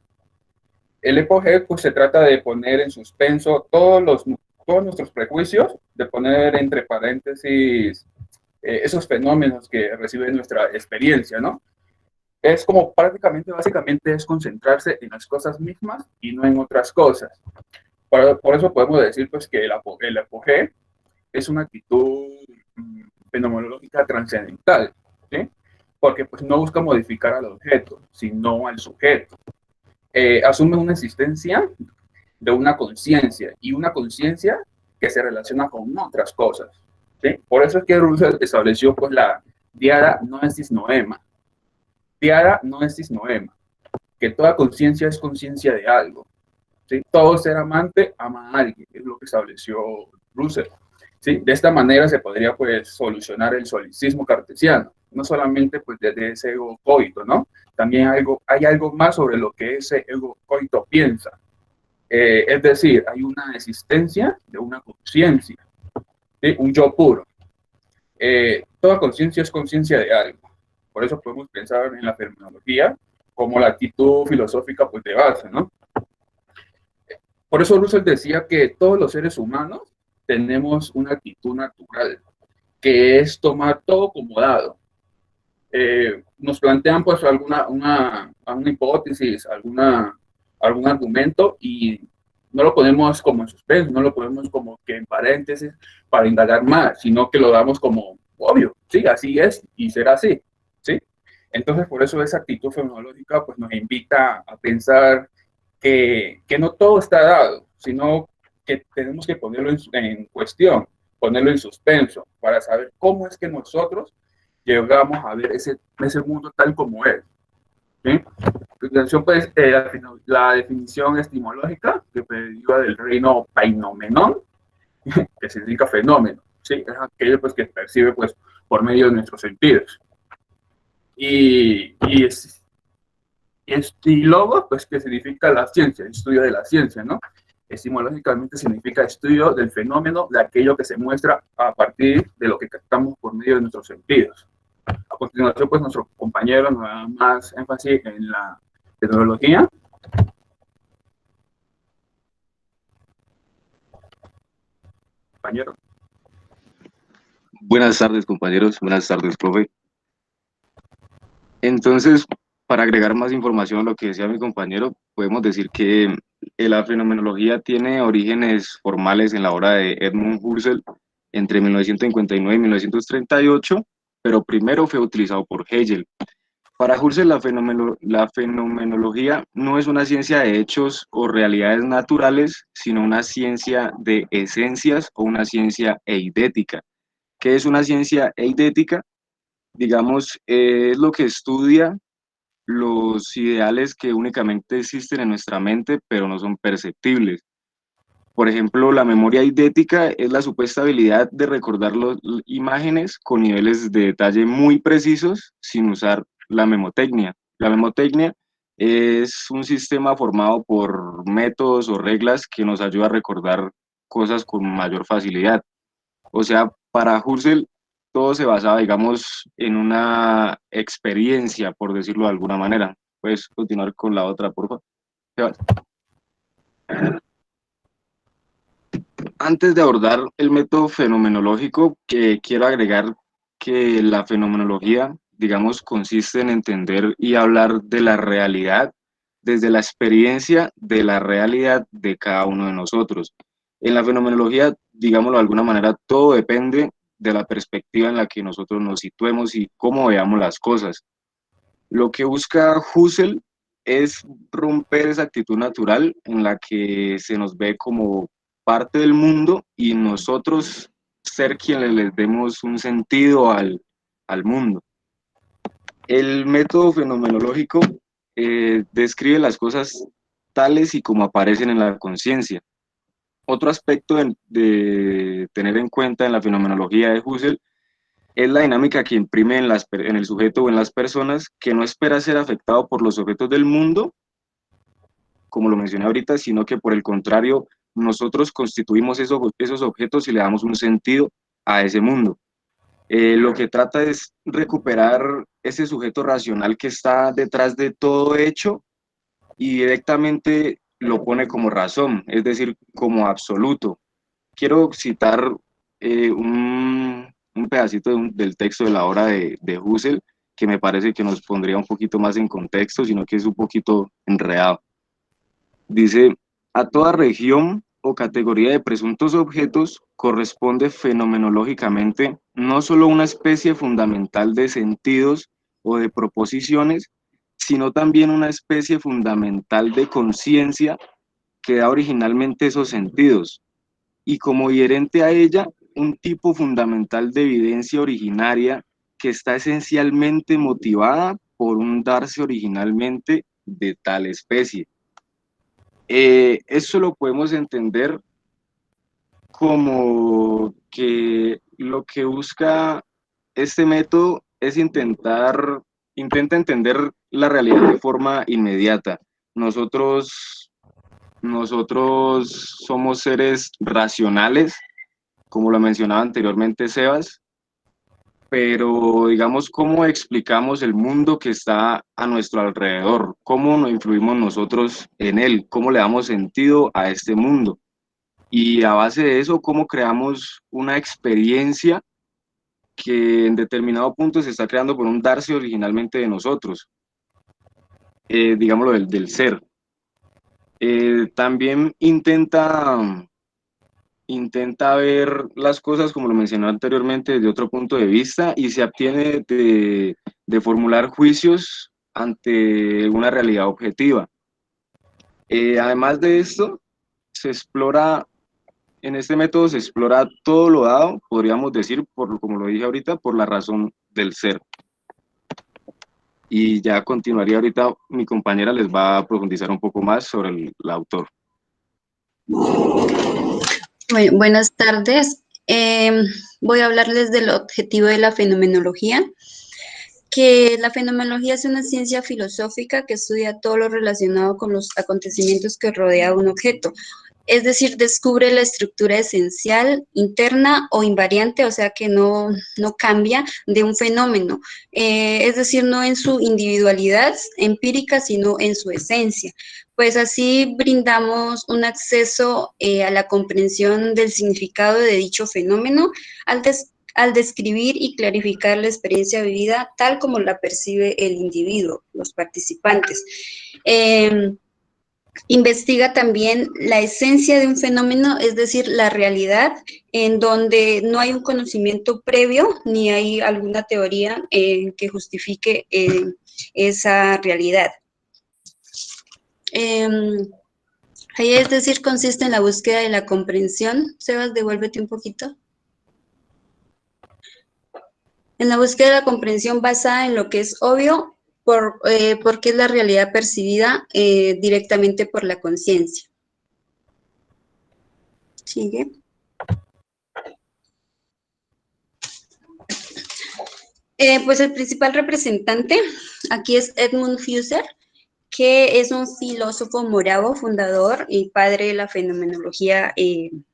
El epogé pues, se trata de poner en suspenso todos nuestros prejuicios, de poner entre paréntesis esos fenómenos que recibe nuestra experiencia, ¿no? Es como básicamente es concentrarse en las cosas mismas y no en otras cosas. Por eso podemos decir pues que el apogeo es una actitud fenomenológica trascendental, ¿sí? Porque pues no busca modificar al objeto, sino al sujeto. Asume una existencia de una conciencia, y una conciencia que se relaciona con otras cosas, ¿sí? Por eso es que Russell estableció pues la diada noesis noema. Diada noesis noema, que toda conciencia es conciencia de algo, ¿sí? Todo ser amante ama a alguien, es lo que estableció Russell, ¿sí? De esta manera se podría pues solucionar el solicismo cartesiano, no solamente pues desde ese ego coito, ¿no? También hay algo más sobre lo que ese ego coito piensa. Es decir, hay una existencia de una conciencia, ¿sí? Un yo puro. Toda conciencia es conciencia de algo. Por eso podemos pensar en la fenomenología como la actitud filosófica pues, de base, ¿no? Por eso Russell decía que todos los seres humanos tenemos una actitud natural, que es tomar todo como dado. Nos plantean pues alguna hipótesis, algún argumento y no lo ponemos como en suspenso, no lo ponemos como que en paréntesis para indagar más, sino que lo damos como obvio, sí, así es y será así, ¿sí? Entonces por eso esa actitud fenomenológica pues nos invita a pensar que no todo está dado, sino que tenemos que ponerlo en cuestión, ponerlo en suspenso para saber cómo es que nosotros llegamos a ver ese mundo tal como es, ¿sí? Pues, la definición etimológica que deriva del reino painomenón, que significa fenómeno, ¿sí? Es aquello pues, que percibe pues, por medio de nuestros sentidos. Y logos, pues, que significa la ciencia, el estudio de la ciencia, ¿no? Etimológicamente significa estudio del fenómeno, de aquello que se muestra a partir de lo que captamos por medio de nuestros sentidos. A continuación, pues, nuestro compañero nos da más énfasis en la tecnología. Compañero. Buenas tardes, compañeros. Buenas tardes, profe. Entonces, para agregar más información a lo que decía mi compañero, podemos decir que la fenomenología tiene orígenes formales en la obra de Edmund Husserl entre 1959 y 1938, pero primero fue utilizado por Hegel. Para Husserl, la fenomenología no es una ciencia de hechos o realidades naturales, sino una ciencia de esencias o una ciencia eidética. ¿Qué es una ciencia eidética? Digamos, es lo que estudia los ideales que únicamente existen en nuestra mente, pero no son perceptibles. Por ejemplo, la memoria eidética es la supuesta habilidad de recordar las imágenes con niveles de detalle muy precisos sin usar la memotecnia. La memotecnia es un sistema formado por métodos o reglas que nos ayuda a recordar cosas con mayor facilidad. O sea, para Husserl, todo se basaba, digamos, en una experiencia, por decirlo de alguna manera. Puedes continuar con la otra, por favor. Antes de abordar el método fenomenológico, quiero agregar que la fenomenología, digamos, consiste en entender y hablar de la realidad desde la experiencia de la realidad de cada uno de nosotros. En la fenomenología, digámoslo de alguna manera, todo depende de la perspectiva en la que nosotros nos situemos y cómo veamos las cosas. Lo que busca Husserl es romper esa actitud natural en la que se nos ve como parte del mundo y nosotros ser quienes les demos un sentido al mundo. El método fenomenológico describe las cosas tales y como aparecen en la conciencia. Otro aspecto de tener en cuenta en la fenomenología de Husserl es la dinámica que imprime en el sujeto o en las personas, que no espera ser afectado por los objetos del mundo, como lo mencioné ahorita, sino que por el contrario, nosotros constituimos esos objetos y le damos un sentido a ese mundo. Lo que trata es recuperar ese sujeto racional que está detrás de todo hecho y directamente lo pone como razón, es decir, como absoluto. Quiero citar un pedacito del texto de la obra de Husserl, que me parece que nos pondría un poquito más en contexto, sino que es un poquito enredado. Dice: a toda región o categoría de presuntos objetos corresponde fenomenológicamente no solo una especie fundamental de sentidos o de proposiciones, sino también una especie fundamental de conciencia que da originalmente esos sentidos, y como inherente a ella, un tipo fundamental de evidencia originaria que está esencialmente motivada por un darse originalmente de tal especie. Eso lo podemos entender como que lo que busca este método es intenta entender la realidad de forma inmediata. Nosotros somos seres racionales, como lo mencionaba anteriormente Sebas, pero digamos, ¿cómo explicamos el mundo que está a nuestro alrededor? ¿Cómo nos influimos nosotros en él? ¿Cómo le damos sentido a este mundo? Y a base de eso, ¿cómo creamos una experiencia que en determinado punto se está creando por un darse originalmente de nosotros? Digámoslo, del ser. También intenta ver las cosas, como lo mencioné anteriormente, desde otro punto de vista y se abstiene de formular juicios ante una realidad objetiva. Además de esto, en este método se explora todo lo dado, podríamos decir, como lo dije ahorita, por la razón del ser. Y ya continuaría ahorita, mi compañera les va a profundizar un poco más sobre el autor. Bueno, buenas tardes. Voy a hablarles del objetivo de la fenomenología, que la fenomenología es una ciencia filosófica que estudia todo lo relacionado con los acontecimientos que rodea a un objeto. Es decir, descubre la estructura esencial, interna o invariante, o sea que no cambia, de un fenómeno. Es decir, no en su individualidad empírica, sino en su esencia. Pues así brindamos un acceso a la comprensión del significado de dicho fenómeno al describir y clarificar la experiencia vivida tal como la percibe el individuo, los participantes. Investiga también la esencia de un fenómeno, es decir, la realidad, en donde no hay un conocimiento previo ni hay alguna teoría que justifique esa realidad. Es decir, consiste en la búsqueda de la comprensión. Sebas, devuélvete un poquito. En la búsqueda de la comprensión basada en lo que es obvio, porque es la realidad percibida directamente por la conciencia. Sigue. Pues el principal representante aquí es Edmund Husserl, que es un filósofo moravo, fundador y padre de la fenomenología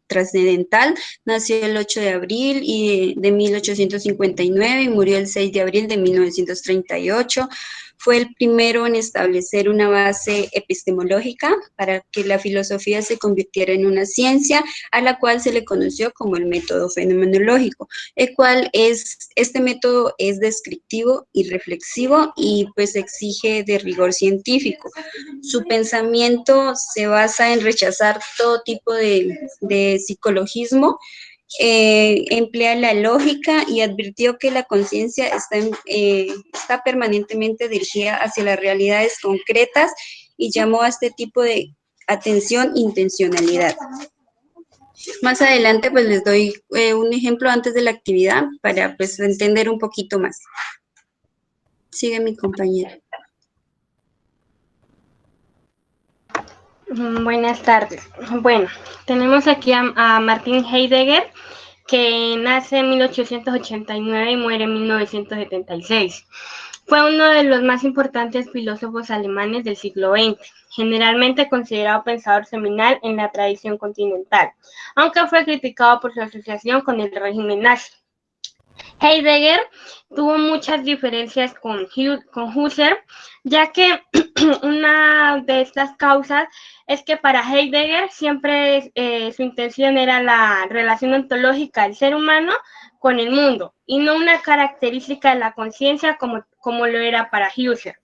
trascendental. Nació el 8 de abril de 1859 y murió el 6 de abril de 1938. Fue el primero en establecer una base epistemológica para que la filosofía se convirtiera en una ciencia, a la cual se le conoció como el método fenomenológico, este método es descriptivo y reflexivo y pues exige de rigor científico. Su pensamiento se basa en rechazar todo tipo de psicologismo, emplea la lógica y advirtió que la conciencia está permanentemente dirigida hacia las realidades concretas y llamó a este tipo de atención intencionalidad. Más adelante pues les doy un ejemplo antes de la actividad para pues entender un poquito más. Sigue mi compañera. Buenas tardes. Bueno, tenemos aquí a Martin Heidegger, que nace en 1889 y muere en 1976. Fue uno de los más importantes filósofos alemanes del siglo XX, generalmente considerado pensador seminal en la tradición continental, aunque fue criticado por su asociación con el régimen nazi. Heidegger tuvo muchas diferencias con Husserl, ya que una de estas causas es que para Heidegger siempre su intención era la relación ontológica del ser humano con el mundo, y no una característica de la conciencia como lo era para Husserl.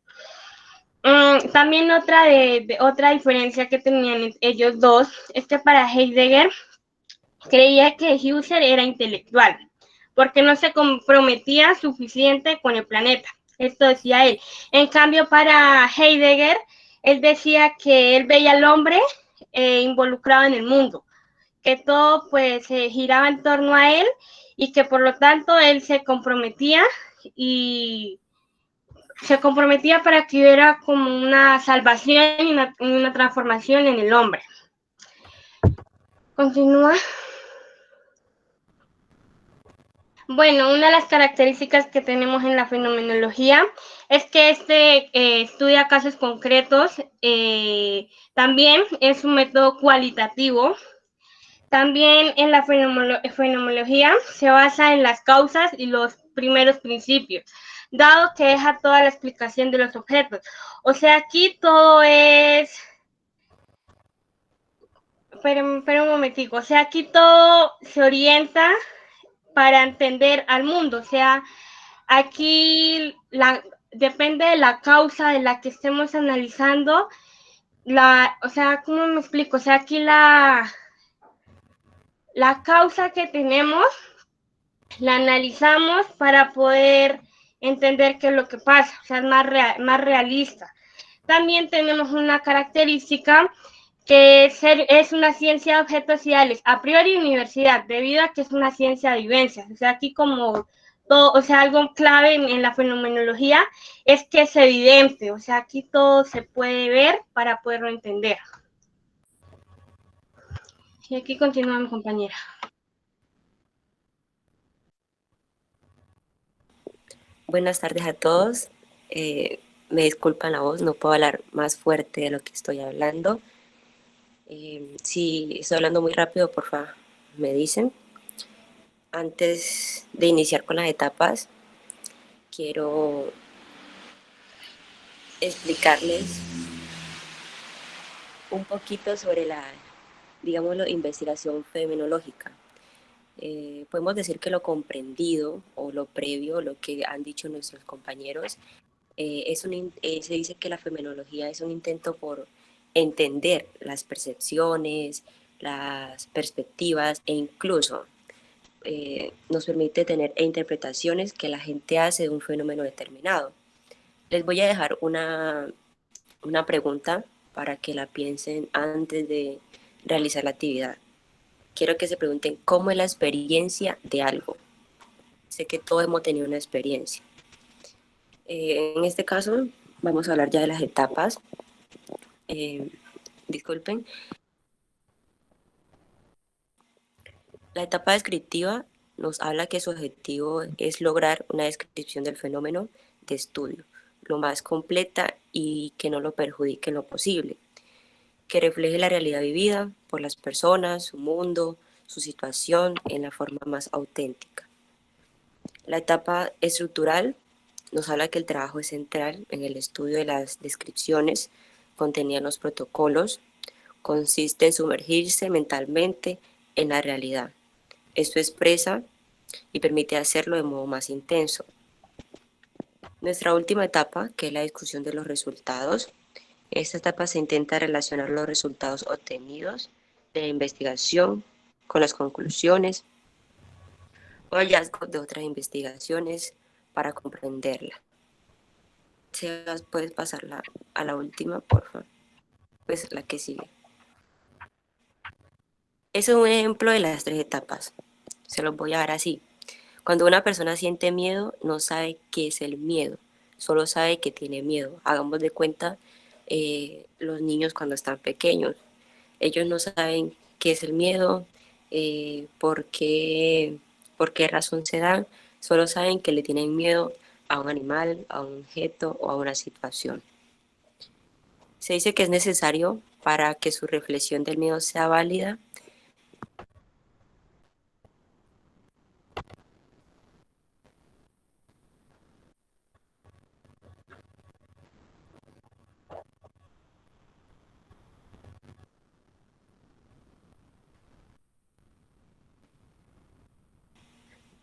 También otra diferencia que tenían ellos dos es que para Heidegger creía que Husserl era intelectual, porque no se comprometía suficiente con el planeta. Esto decía él. En cambio, para Heidegger, él decía que él veía al hombre involucrado en el mundo, que todo pues giraba en torno a él y que por lo tanto él se comprometía para que hubiera como una salvación y una transformación en el hombre. Continúa. Bueno, una de las características que tenemos en la fenomenología es que estudia casos concretos, también es un método cualitativo. También en la fenomenología se basa en las causas y los primeros principios, dado que deja toda la explicación de los objetos. O sea, aquí todo es... Espera un momentico. O sea, aquí todo se orienta para entender al mundo. O sea, aquí depende de la causa de la que estemos analizando. O sea, ¿cómo me explico? O sea, aquí la causa que tenemos la analizamos para poder entender qué es lo que pasa, o sea, es más realista. También tenemos una característica que es una ciencia de objetos ideales, a priori universidad, debido a que es una ciencia de vivencias. O sea, aquí como todo, o sea, algo clave en la fenomenología es que es evidente, o sea, aquí todo se puede ver para poderlo entender. Y aquí continúa mi compañera. Buenas tardes a todos. Me disculpan la voz, no puedo hablar más fuerte de lo que estoy hablando. Si estoy hablando muy rápido, por favor, me dicen. Antes de iniciar con las etapas, quiero explicarles un poquito sobre la, digámoslo, investigación fenomenológica. Podemos decir que lo comprendido o lo previo, lo que han dicho nuestros compañeros, se dice que la fenomenología es un intento por entender las percepciones, las perspectivas e incluso nos permite tener interpretaciones que la gente hace de un fenómeno determinado. Les voy a dejar una pregunta para que la piensen antes de realizar la actividad. Quiero que se pregunten cómo es la experiencia de algo. Sé que todos hemos tenido una experiencia. En este caso, vamos a hablar ya de las etapas. Disculpen. La etapa descriptiva nos habla que su objetivo es lograr una descripción del fenómeno de estudio, lo más completa y que no lo perjudique en lo posible, que refleje la realidad vivida por las personas, su mundo, su situación en la forma más auténtica. La etapa estructural nos habla que el trabajo es central en el estudio de las descripciones contenidas en los protocolos, consiste en sumergirse mentalmente en la realidad. Esto expresa y permite hacerlo de modo más intenso. Nuestra última etapa, que es la discusión de los resultados. En esta etapa se intenta relacionar los resultados obtenidos de la investigación con las conclusiones o hallazgos de otras investigaciones para comprenderla. Sebas, ¿puedes pasarla a la última, por favor? Pues la que sigue. Ese es un ejemplo de las 3 etapas. Se los voy a dar así. Cuando una persona siente miedo, no sabe qué es el miedo, solo sabe que tiene miedo. Hagamos de cuenta los niños cuando están pequeños. Ellos no saben qué es el miedo, por qué razón se dan, solo saben que le tienen miedo a un animal, a un objeto o a una situación. Se dice que es necesario para que su reflexión del miedo sea válida.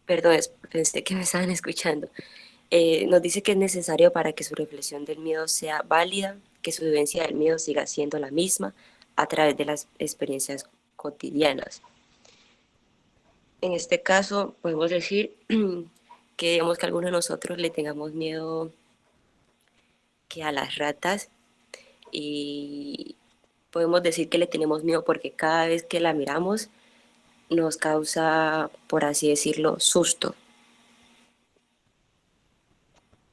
Perdón, pensé que me estaban escuchando. Nos dice que es necesario para que su reflexión del miedo sea válida, que su vivencia del miedo siga siendo la misma a través de las experiencias cotidianas. En este caso, podemos decir que digamos que algunos de nosotros le tengamos miedo que a las ratas y podemos decir que le tenemos miedo porque cada vez que la miramos nos causa, por así decirlo, susto.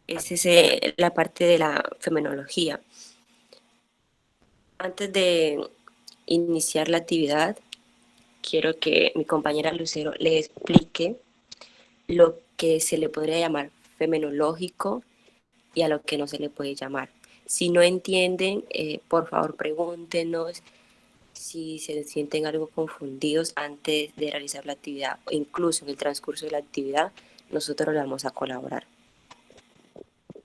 Esa es la parte de la fenomenología. Antes de iniciar la actividad, quiero que mi compañera Lucero le explique lo que se le podría llamar fenomenológico y a lo que no se le puede llamar. Si no entienden, por favor pregúntenos. Si se sienten algo confundidos antes de realizar la actividad o incluso en el transcurso de la actividad, nosotros le vamos a colaborar.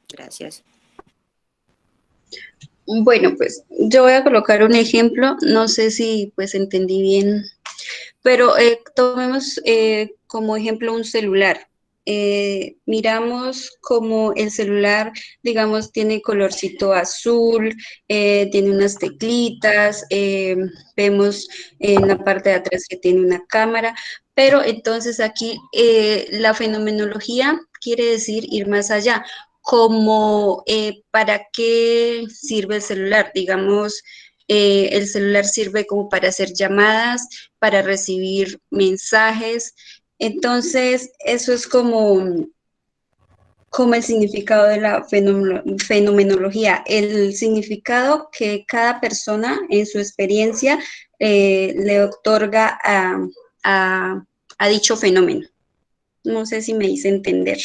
Gracias. Bueno, pues yo voy a colocar un ejemplo, no sé si pues entendí bien, pero tomemos como ejemplo un celular. Miramos como el celular, digamos, tiene colorcito azul, tiene unas teclitas, vemos en la parte de atrás que tiene una cámara, pero entonces aquí la fenomenología quiere decir ir más allá, como para qué sirve el celular, digamos, el celular sirve como para hacer llamadas, para recibir mensajes. Entonces, eso es como el significado de la fenomenología, el significado que cada persona en su experiencia le otorga a dicho fenómeno. No sé si me hice entender.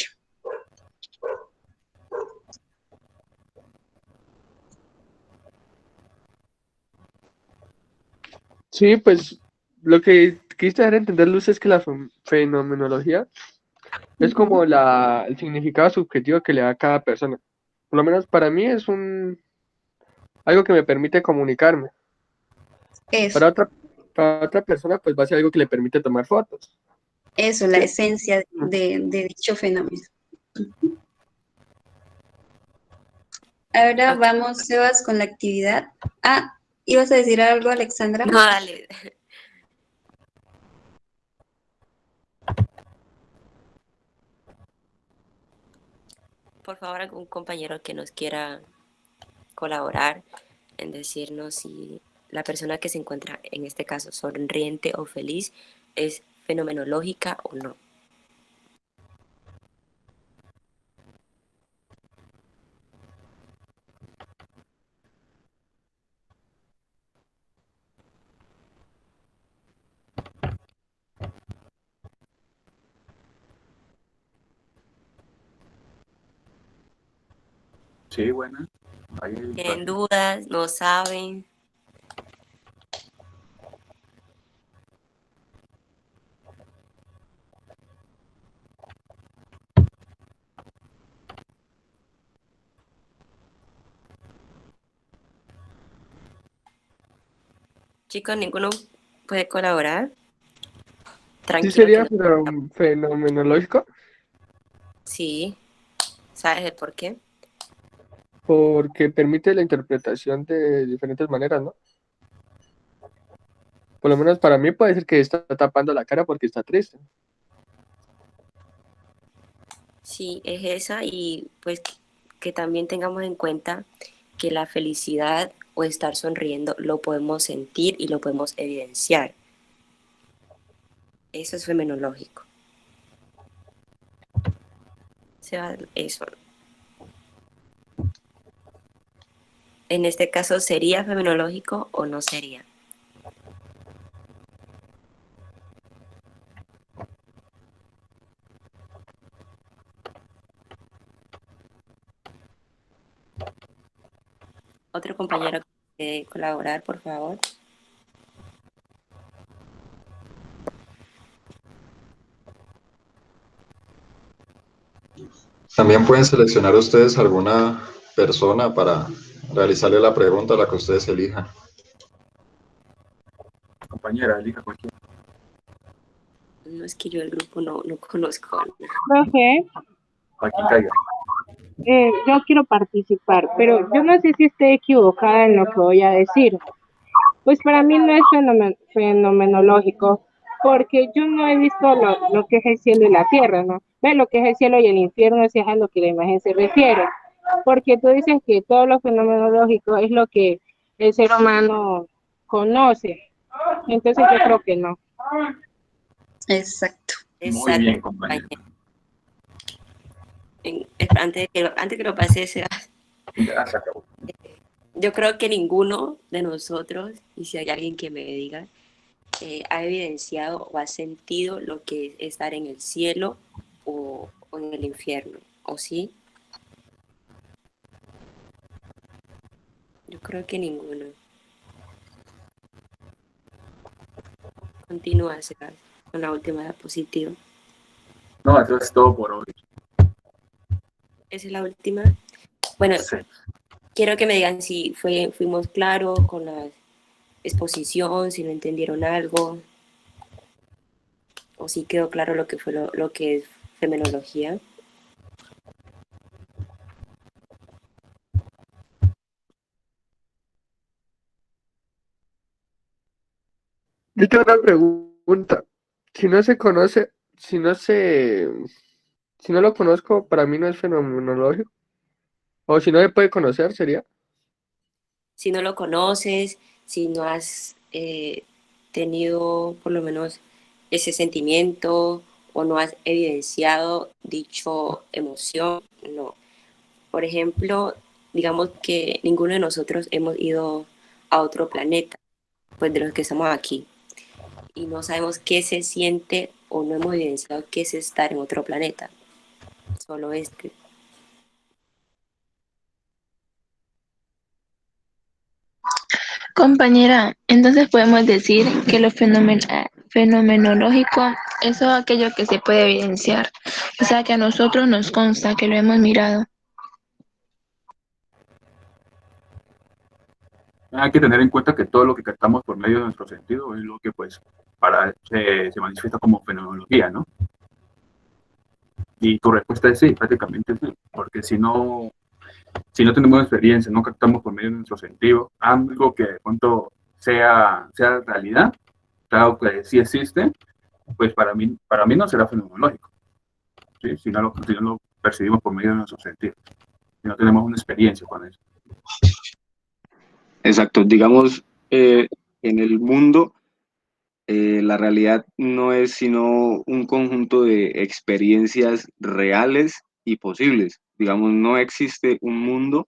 Sí, pues lo que quise dar a entender, Luz, es que la fenomenología es como el significado subjetivo que le da a cada persona. Por lo menos para mí es algo que me permite comunicarme. Eso, Para otra persona, pues va a ser algo que le permite tomar fotos. eso, la esencia de dicho fenómeno. Ahora vamos, Sebas, con la actividad. Ah, ¿ibas a decir algo, Alexandra? No, dale. Por favor, algún compañero que nos quiera colaborar en decirnos si la persona que se encuentra, en este caso, sonriente o feliz, es fenomenológica o no. Sí, buena. ¿Tienen dudas? ¿No saben? Chicos, ¿ninguno puede colaborar? ¿Sí Tranquilo sería que no. fenomenológico? Sí. ¿Sabes el por qué? Porque permite la interpretación de diferentes maneras, ¿no? Por lo menos para mí puede ser que está tapando la cara porque está triste. Sí, es esa y pues que también tengamos en cuenta que la felicidad o estar sonriendo lo podemos sentir y lo podemos evidenciar. Eso es fenomenológico. Eso. En este caso, ¿sería fenomenológico o no sería? Otro compañero que quiere colaborar, por favor. También pueden seleccionar ustedes alguna persona para realizarle la pregunta a la que ustedes elijan. Compañera, elija cualquiera. No, es que yo el grupo no conozco. Profe, Aquí caiga. yo quiero participar, pero yo no sé si estoy equivocada en lo que voy a decir. Pues para mí no es fenomenológico, porque yo no he visto lo que es el cielo y la tierra, ¿no? Ve lo que es el cielo y el infierno, si es a lo que la imagen se refiere. Porque tú dices que todo lo fenomenológico es lo que el ser humano conoce. Entonces yo creo que no. Exacto. Muy bien, compañero. Antes que lo pase, Ya se acabó. yo creo que ninguno de nosotros, y si hay alguien que me diga, ha evidenciado o ha sentido lo que es estar en el cielo o en el infierno, ¿o sí? Yo creo que ninguno. Continúa, Sebas, con la última diapositiva. No, eso es todo por hoy. Esa es la última. Bueno, Sí. quiero que me digan si fuimos claros con la exposición, si no entendieron algo, o si quedó claro lo que fue lo que es fenomenología. Yo tengo una pregunta. Si no se conoce, si no lo conozco, para mí no es fenomenológico. O si no se puede conocer, sería. Si no lo conoces, si no has tenido por lo menos ese sentimiento o no has evidenciado dicho emoción, no. Por ejemplo, digamos que ninguno de nosotros hemos ido a otro planeta, pues de los que estamos aquí, y no sabemos qué se siente o no hemos evidenciado qué es estar en otro planeta, solo este. Compañera, entonces podemos decir que lo fenomenológico es todo aquello que se puede evidenciar, o sea que a nosotros nos consta que lo hemos mirado. Hay que tener en cuenta que todo lo que captamos por medio de nuestro sentido es lo que pues se manifiesta como fenomenología, ¿no? Y tu respuesta es sí, prácticamente sí, porque si no tenemos experiencia, no captamos por medio de nuestro sentido algo que de pronto sea realidad, claro que sí existe, pues para mí no será fenomenológico, ¿sí? Si no lo percibimos por medio de nuestro sentido, si no tenemos una experiencia con eso. Exacto, digamos, en el mundo la realidad no es sino un conjunto de experiencias reales y posibles. Digamos, no existe un mundo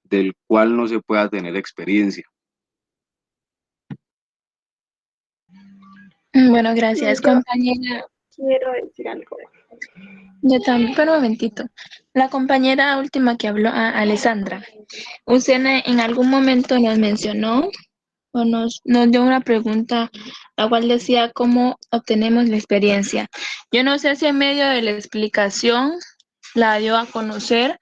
del cual no se pueda tener experiencia. Bueno, gracias, compañera. Quiero decir algo. Yo también, pero un momentito. La compañera última que habló, Alessandra, usted en algún momento nos mencionó o nos dio una pregunta, la cual decía cómo obtenemos la experiencia. Yo no sé si en medio de la explicación la dio a conocer,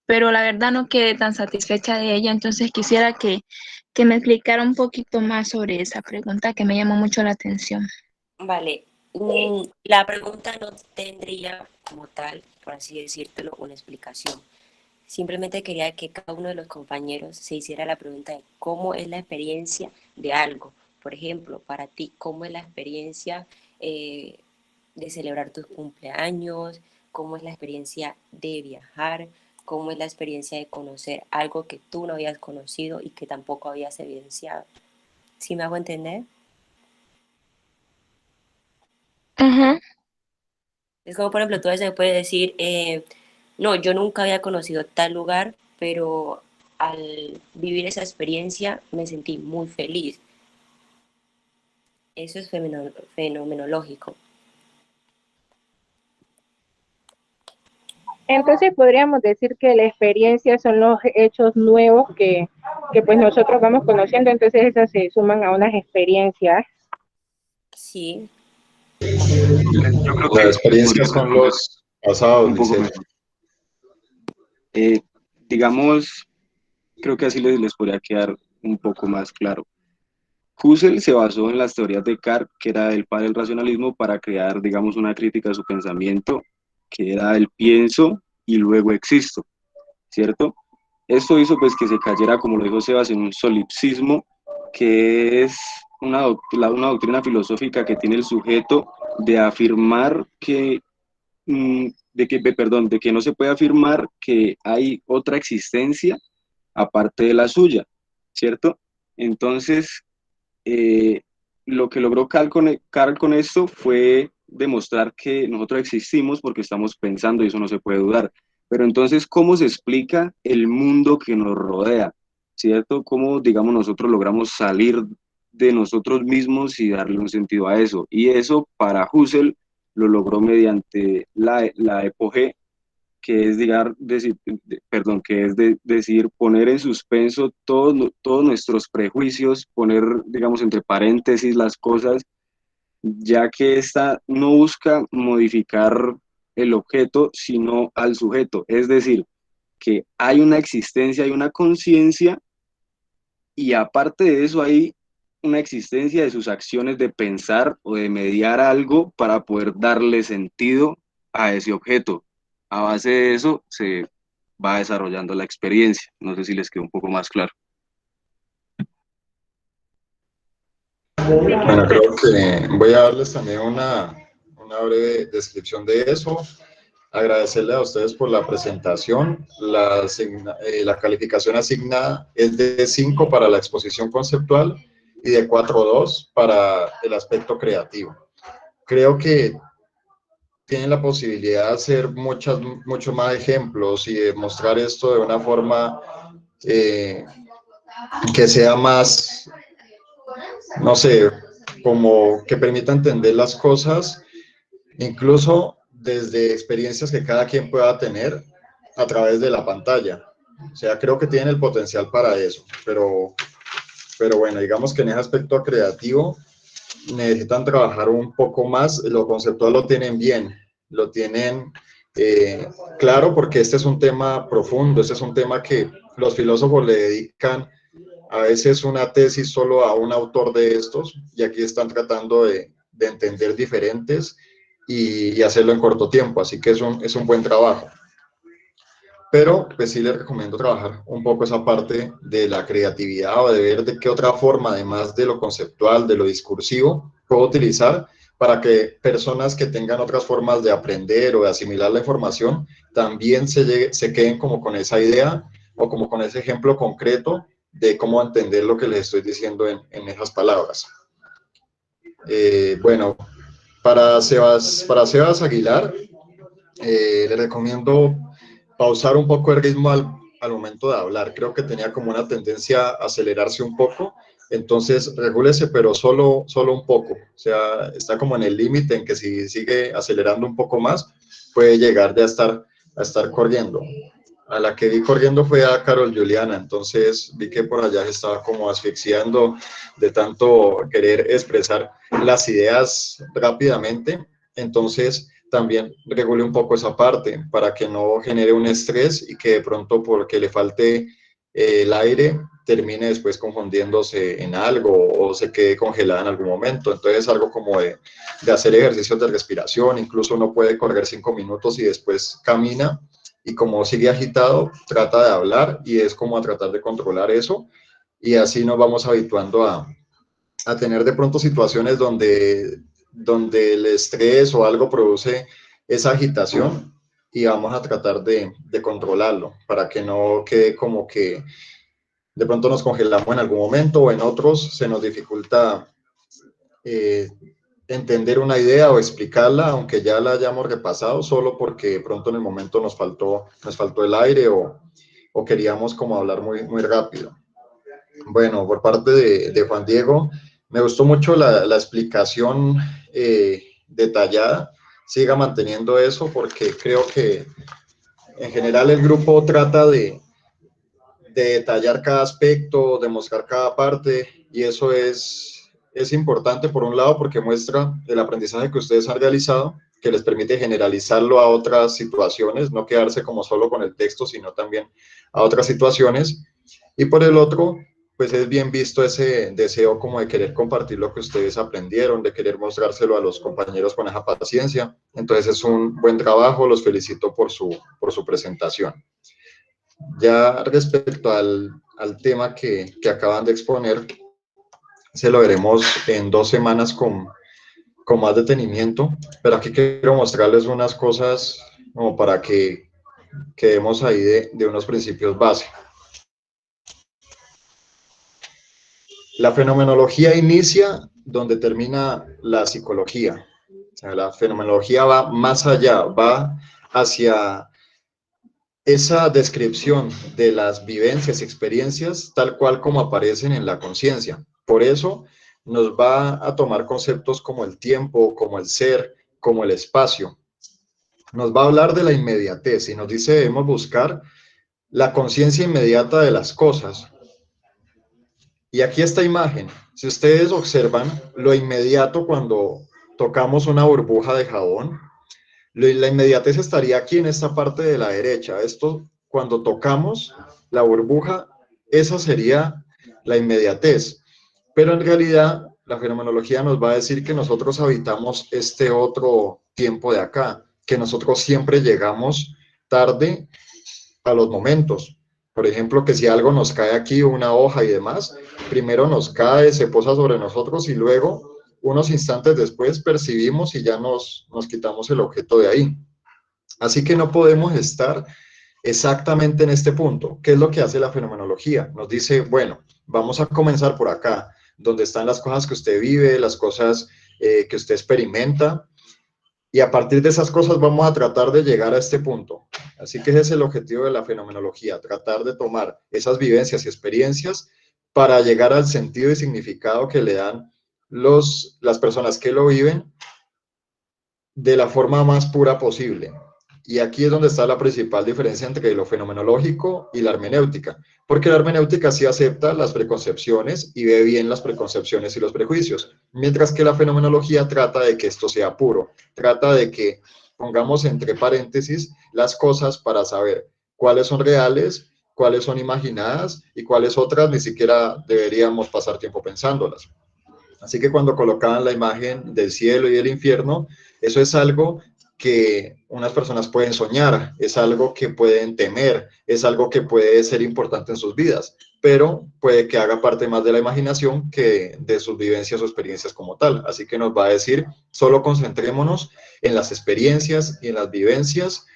pero la verdad no quedé tan satisfecha de ella, entonces quisiera que me explicara un poquito más sobre esa pregunta que me llamó mucho la atención. Vale, la pregunta no tendría como tal, por así decírtelo, una explicación. Simplemente quería que cada uno de los compañeros se hiciera la pregunta de cómo es la experiencia de algo. Por ejemplo, para ti, ¿cómo es la experiencia de celebrar tus cumpleaños? ¿Cómo es la experiencia de viajar? ¿Cómo es la experiencia de conocer algo que tú no habías conocido y que tampoco habías evidenciado? ¿Sí me hago entender? Ajá. Es como, por ejemplo, tú a veces me puedes decir, no, yo nunca había conocido tal lugar, pero al vivir esa experiencia me sentí muy feliz. Eso es fenomenológico. Entonces podríamos decir que la experiencia son los hechos nuevos que pues nosotros vamos conociendo, entonces esas se suman a unas experiencias. Sí. Yo creo Las que experiencias son los pasados, un poco dice. digamos, creo que así les podría quedar un poco más claro. Husserl se basó en las teorías de Kant, que era el padre del racionalismo, para crear, digamos, una crítica a su pensamiento, que era el pienso y luego existo, ¿cierto? Esto hizo pues que se cayera, como lo dijo Sebas, en un solipsismo, que es una doctrina filosófica que tiene el sujeto de afirmar de que no se puede afirmar que hay otra existencia aparte de la suya, ¿cierto? Entonces, lo que logró Carl con esto fue demostrar que nosotros existimos porque estamos pensando y eso no se puede dudar. Pero entonces, ¿cómo se explica el mundo que nos rodea? ¿Cierto? ¿Cómo, digamos, nosotros logramos salir de nosotros mismos y darle un sentido a eso? Y eso para Husserl lo logró mediante la epogé, que es, decir, poner en suspenso todos nuestros prejuicios, poner, digamos, entre paréntesis las cosas, ya que esta no busca modificar el objeto, sino al sujeto. Es decir, que hay una existencia, hay una conciencia, y aparte de eso hay una existencia de sus acciones de pensar o de mediar algo para poder darle sentido a ese objeto. A base de eso se va desarrollando la experiencia. No sé si les quedó un poco más claro. Bueno, creo que voy a darles también una breve descripción de eso. Agradecerle a ustedes por la presentación. La calificación asignada es de 5 para la exposición conceptual y de 4.2 para el aspecto creativo. Creo que tienen la posibilidad de hacer muchos más ejemplos y de mostrar esto de una forma que sea más, no sé, como que permita entender las cosas, incluso desde experiencias que cada quien pueda tener a través de la pantalla. O sea, creo que tienen el potencial para eso, pero bueno, digamos que en ese aspecto creativo necesitan trabajar un poco más. Lo conceptual lo tienen bien, lo tienen claro, porque este es un tema profundo, este es un tema que los filósofos le dedican a veces una tesis solo a un autor de estos, y aquí están tratando de entender diferentes y hacerlo en corto tiempo, así que es un buen trabajo. Pero pues sí les recomiendo trabajar un poco esa parte de la creatividad, o de ver de qué otra forma, además de lo conceptual, de lo discursivo, puedo utilizar para que personas que tengan otras formas de aprender o de asimilar la información también se queden como con esa idea o como con ese ejemplo concreto de cómo entender lo que les estoy diciendo en esas palabras. Bueno, para Sebas Aguilar, le recomiendo pausar un poco el ritmo al momento de hablar. Creo que tenía como una tendencia a acelerarse un poco, entonces regúlese, pero solo un poco. O sea, está como en el límite en que si sigue acelerando un poco más, puede llegar ya a estar corriendo. A la que vi corriendo fue a Carol Juliana, entonces vi que por allá se estaba como asfixiando de tanto querer expresar las ideas rápidamente. Entonces también regule un poco esa parte para que no genere un estrés y que de pronto, porque le falte el aire, termine después confundiéndose en algo o se quede congelada en algún momento. Entonces algo como de hacer ejercicios de respiración. Incluso uno puede correr 5 minutos y después camina, y como sigue agitado, trata de hablar, y es como a tratar de controlar eso, y así nos vamos habituando a tener de pronto situaciones donde el estrés o algo produce esa agitación, y vamos a tratar de controlarlo para que no quede como que de pronto nos congelamos en algún momento, o en otros se nos dificulta entender una idea o explicarla, aunque ya la hayamos repasado, solo porque de pronto en el momento nos faltó el aire, o queríamos como hablar muy rápido. Bueno, por parte de Juan Diego, me gustó mucho la explicación detallada. Siga manteniendo eso, porque creo que en general el grupo trata de detallar cada aspecto, de mostrar cada parte, y eso es importante por un lado porque muestra el aprendizaje que ustedes han realizado, que les permite generalizarlo a otras situaciones, no quedarse como solo con el texto, sino también a otras situaciones. Y por el otro, pues es bien visto ese deseo como de querer compartir lo que ustedes aprendieron, de querer mostrárselo a los compañeros con esa paciencia. Entonces es un buen trabajo, los felicito por su presentación. Ya respecto al tema que acaban de exponer, se lo veremos en 2 semanas con más detenimiento, pero aquí quiero mostrarles unas cosas como para que quedemos ahí de unos principios base. La fenomenología inicia donde termina la psicología. O sea, la fenomenología va más allá, va hacia esa descripción de las vivencias y experiencias tal cual como aparecen en la conciencia. Por eso nos va a tomar conceptos como el tiempo, como el ser, como el espacio. Nos va a hablar de la inmediatez y nos dice debemos buscar la conciencia inmediata de las cosas. Y aquí esta imagen, si ustedes observan lo inmediato cuando tocamos una burbuja de jabón, la inmediatez estaría aquí en esta parte de la derecha. Esto, cuando tocamos la burbuja, esa sería la inmediatez. Pero en realidad, la fenomenología nos va a decir que nosotros habitamos este otro tiempo de acá, que nosotros siempre llegamos tarde a los momentos. Por ejemplo, que si algo nos cae aquí, una hoja y demás, primero nos cae, se posa sobre nosotros y luego unos instantes después percibimos y ya nos quitamos el objeto de ahí. Así que no podemos estar exactamente en este punto. ¿Qué es lo que hace la fenomenología? Nos dice, bueno, vamos a comenzar por acá, donde están las cosas que usted vive, las cosas que usted experimenta, y a partir de esas cosas vamos a tratar de llegar a este punto. Así que ese es el objetivo de la fenomenología, tratar de tomar esas vivencias y experiencias para llegar al sentido y significado que le dan las personas que lo viven de la forma más pura posible. Y aquí es donde está la principal diferencia entre lo fenomenológico y la hermenéutica, porque la hermenéutica sí acepta las preconcepciones y ve bien las preconcepciones y los prejuicios, mientras que la fenomenología trata de que esto sea puro, trata de que pongamos entre paréntesis las cosas para saber cuáles son reales, cuáles son imaginadas y cuáles otras ni siquiera deberíamos pasar tiempo pensándolas. Así que cuando colocaban la imagen del cielo y del infierno, eso es algo que unas personas pueden soñar, es algo que pueden temer, es algo que puede ser importante en sus vidas, pero puede que haga parte más de la imaginación que de sus vivencias o experiencias como tal. Así que nos va a decir, solo concentrémonos en las experiencias y en las vivencias.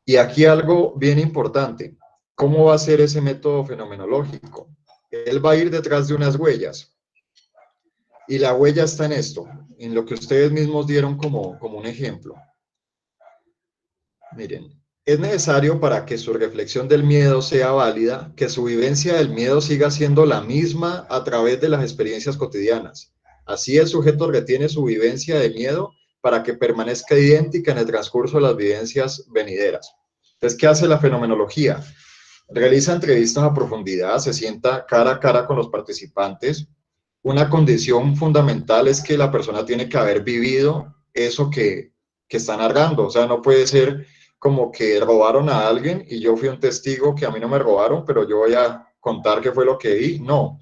Y aquí algo bien importante, ¿cómo va a ser ese método fenomenológico? Él va a ir detrás de unas huellas. Y la huella está en esto, en lo que ustedes mismos dieron como un ejemplo. Miren, es necesario para que su reflexión del miedo sea válida, que su vivencia del miedo siga siendo la misma a través de las experiencias cotidianas. Así el sujeto retiene su vivencia de miedo para que permanezca idéntica en el transcurso de las vivencias venideras. Entonces, ¿qué hace la fenomenología? Realiza entrevistas a profundidad, se sienta cara a cara con los participantes. Una condición fundamental es que la persona tiene que haber vivido eso que está narrando. O sea, no puede ser como que robaron a alguien y yo fui un testigo que a mí no me robaron, pero yo voy a contar qué fue lo que vi. No,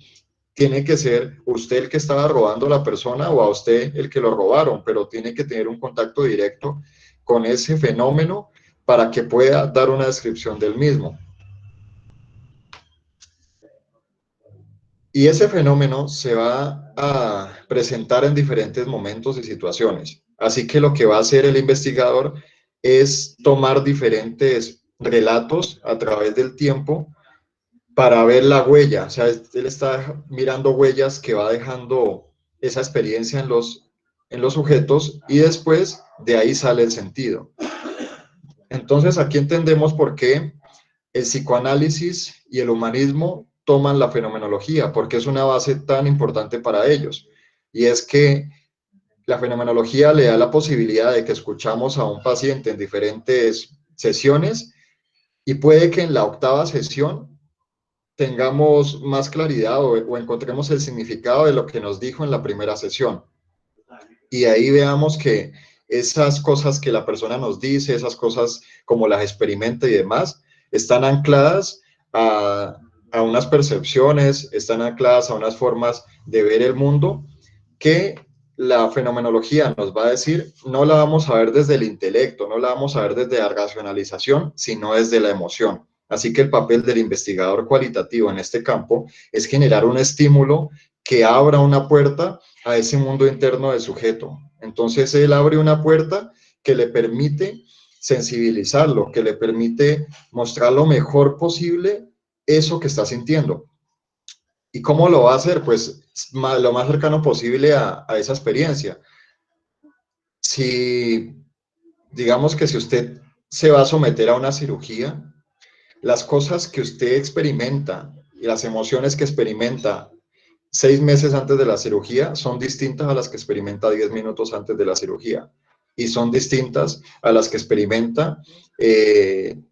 tiene que ser usted el que estaba robando a la persona o a usted el que lo robaron, pero tiene que tener un contacto directo con ese fenómeno para que pueda dar una descripción del mismo. Y ese fenómeno se va a presentar en diferentes momentos y situaciones. Así que lo que va a hacer el investigador es tomar diferentes relatos a través del tiempo para ver la huella. O sea, él está mirando huellas que va dejando esa experiencia en los sujetos y después de ahí sale el sentido. Entonces aquí entendemos por qué el psicoanálisis y el humanismo toman la fenomenología, porque es una base tan importante para ellos. Y es que la fenomenología le da la posibilidad de que escuchamos a un paciente en diferentes sesiones y puede que en la octava sesión tengamos más claridad o encontremos el significado de lo que nos dijo en la primera sesión. Y ahí veamos que esas cosas que la persona nos dice, esas cosas como las experimenta y demás, están ancladas a unas percepciones, están ancladas a unas formas de ver el mundo que la fenomenología nos va a decir, no la vamos a ver desde el intelecto, no la vamos a ver desde la racionalización, sino desde la emoción. Así que el papel del investigador cualitativo en este campo es generar un estímulo que abra una puerta a ese mundo interno del sujeto. Entonces él abre una puerta que le permite sensibilizarlo, que le permite mostrar lo mejor posible eso que está sintiendo. ¿Y cómo lo va a hacer? Pues lo más cercano posible a esa experiencia. Si, digamos que si usted se va a someter a una cirugía, las cosas que usted experimenta y las emociones que experimenta 6 meses antes de la cirugía son distintas a las que experimenta 10 minutos antes de la cirugía. Y son distintas a las que experimenta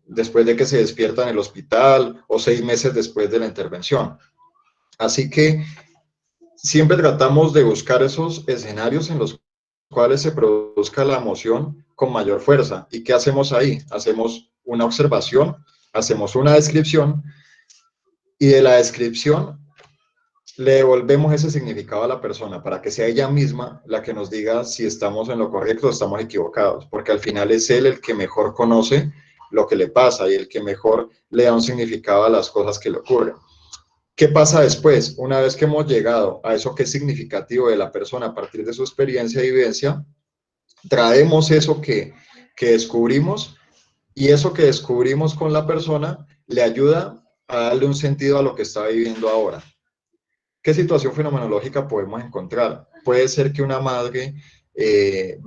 después de que se despierta en el hospital o 6 meses después de la intervención. Así que siempre tratamos de buscar esos escenarios en los cuales se produzca la emoción con mayor fuerza. ¿Y qué hacemos ahí? Hacemos una observación, hacemos una descripción y de la descripción le devolvemos ese significado a la persona para que sea ella misma la que nos diga si estamos en lo correcto o estamos equivocados, porque al final es él el que mejor conoce lo que le pasa y el que mejor le da un significado a las cosas que le ocurren. ¿Qué pasa después? Una vez que hemos llegado a eso que es significativo de la persona a partir de su experiencia y vivencia, traemos eso que descubrimos y eso que descubrimos con la persona le ayuda a darle un sentido a lo que está viviendo ahora. ¿Qué situación fenomenológica podemos encontrar? Puede ser que una madre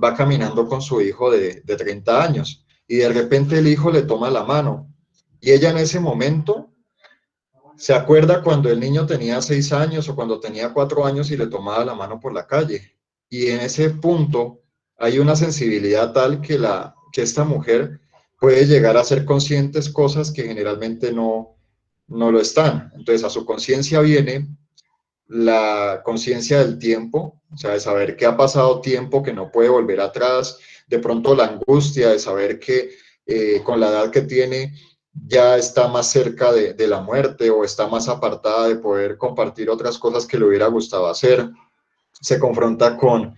va caminando con su hijo de 30 años y de repente el hijo le toma la mano y ella en ese momento se acuerda cuando el niño tenía 6 años o cuando tenía 4 años y le tomaba la mano por la calle. Y en ese punto hay una sensibilidad tal que esta mujer puede llegar a ser conscientes cosas que generalmente no lo están. Entonces a su conciencia viene la conciencia del tiempo, o sea, de saber que ha pasado tiempo, que no puede volver atrás, de pronto la angustia de saber que con la edad que tiene ya está más cerca de la muerte o está más apartada de poder compartir otras cosas que le hubiera gustado hacer, se confronta con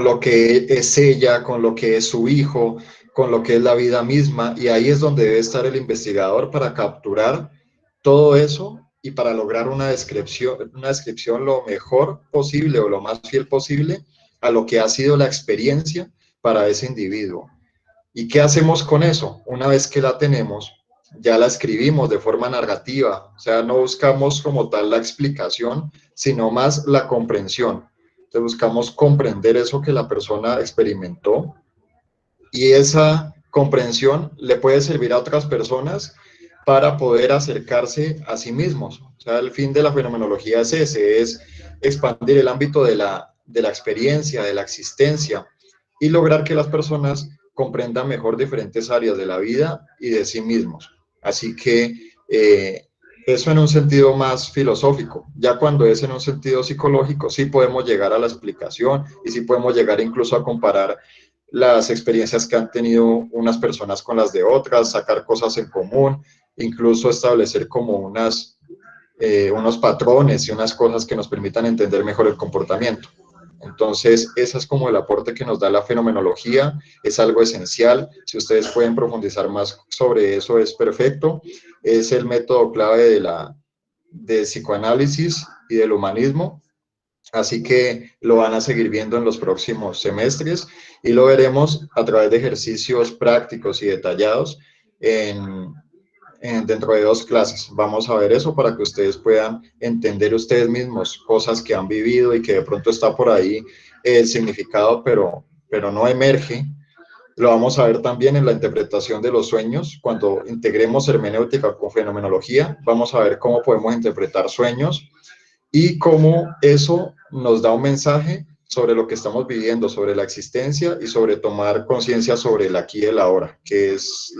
lo que es ella, con lo que es su hijo, con lo que es la vida misma, y ahí es donde debe estar el investigador para capturar todo eso y para lograr una descripción lo mejor posible o lo más fiel posible a lo que ha sido la experiencia para ese individuo. ¿Y qué hacemos con eso? Una vez que la tenemos, ya la escribimos de forma narrativa, o sea, no buscamos como tal la explicación, sino más la comprensión. Entonces buscamos comprender eso que la persona experimentó y esa comprensión le puede servir a otras personas para poder acercarse a sí mismos. O sea, el fin de la fenomenología es ese, es expandir el ámbito de la experiencia, de la existencia y lograr que las personas comprendan mejor diferentes áreas de la vida y de sí mismos. Así que eso en un sentido más filosófico. Ya cuando es en un sentido psicológico, sí podemos llegar a la explicación y sí podemos llegar incluso a comparar las experiencias que han tenido unas personas con las de otras, sacar cosas en común, incluso establecer como unos patrones y unas cosas que nos permitan entender mejor el comportamiento. Entonces, ese es como el aporte que nos da la fenomenología, es algo esencial. Si ustedes pueden profundizar más sobre eso, es perfecto. Es el método clave de psicoanálisis y del humanismo. Así que lo van a seguir viendo en los próximos semestres y lo veremos a través de ejercicios prácticos y detallados dentro de 2 clases. Vamos a ver eso para que ustedes puedan entender ustedes mismos cosas que han vivido y que de pronto está por ahí el significado, pero no emerge. Lo vamos a ver también en la interpretación de los sueños. Cuando integremos hermenéutica con fenomenología, vamos a ver cómo podemos interpretar sueños y cómo eso nos da un mensaje sobre lo que estamos viviendo, sobre la existencia y sobre tomar conciencia sobre el aquí y el ahora, que es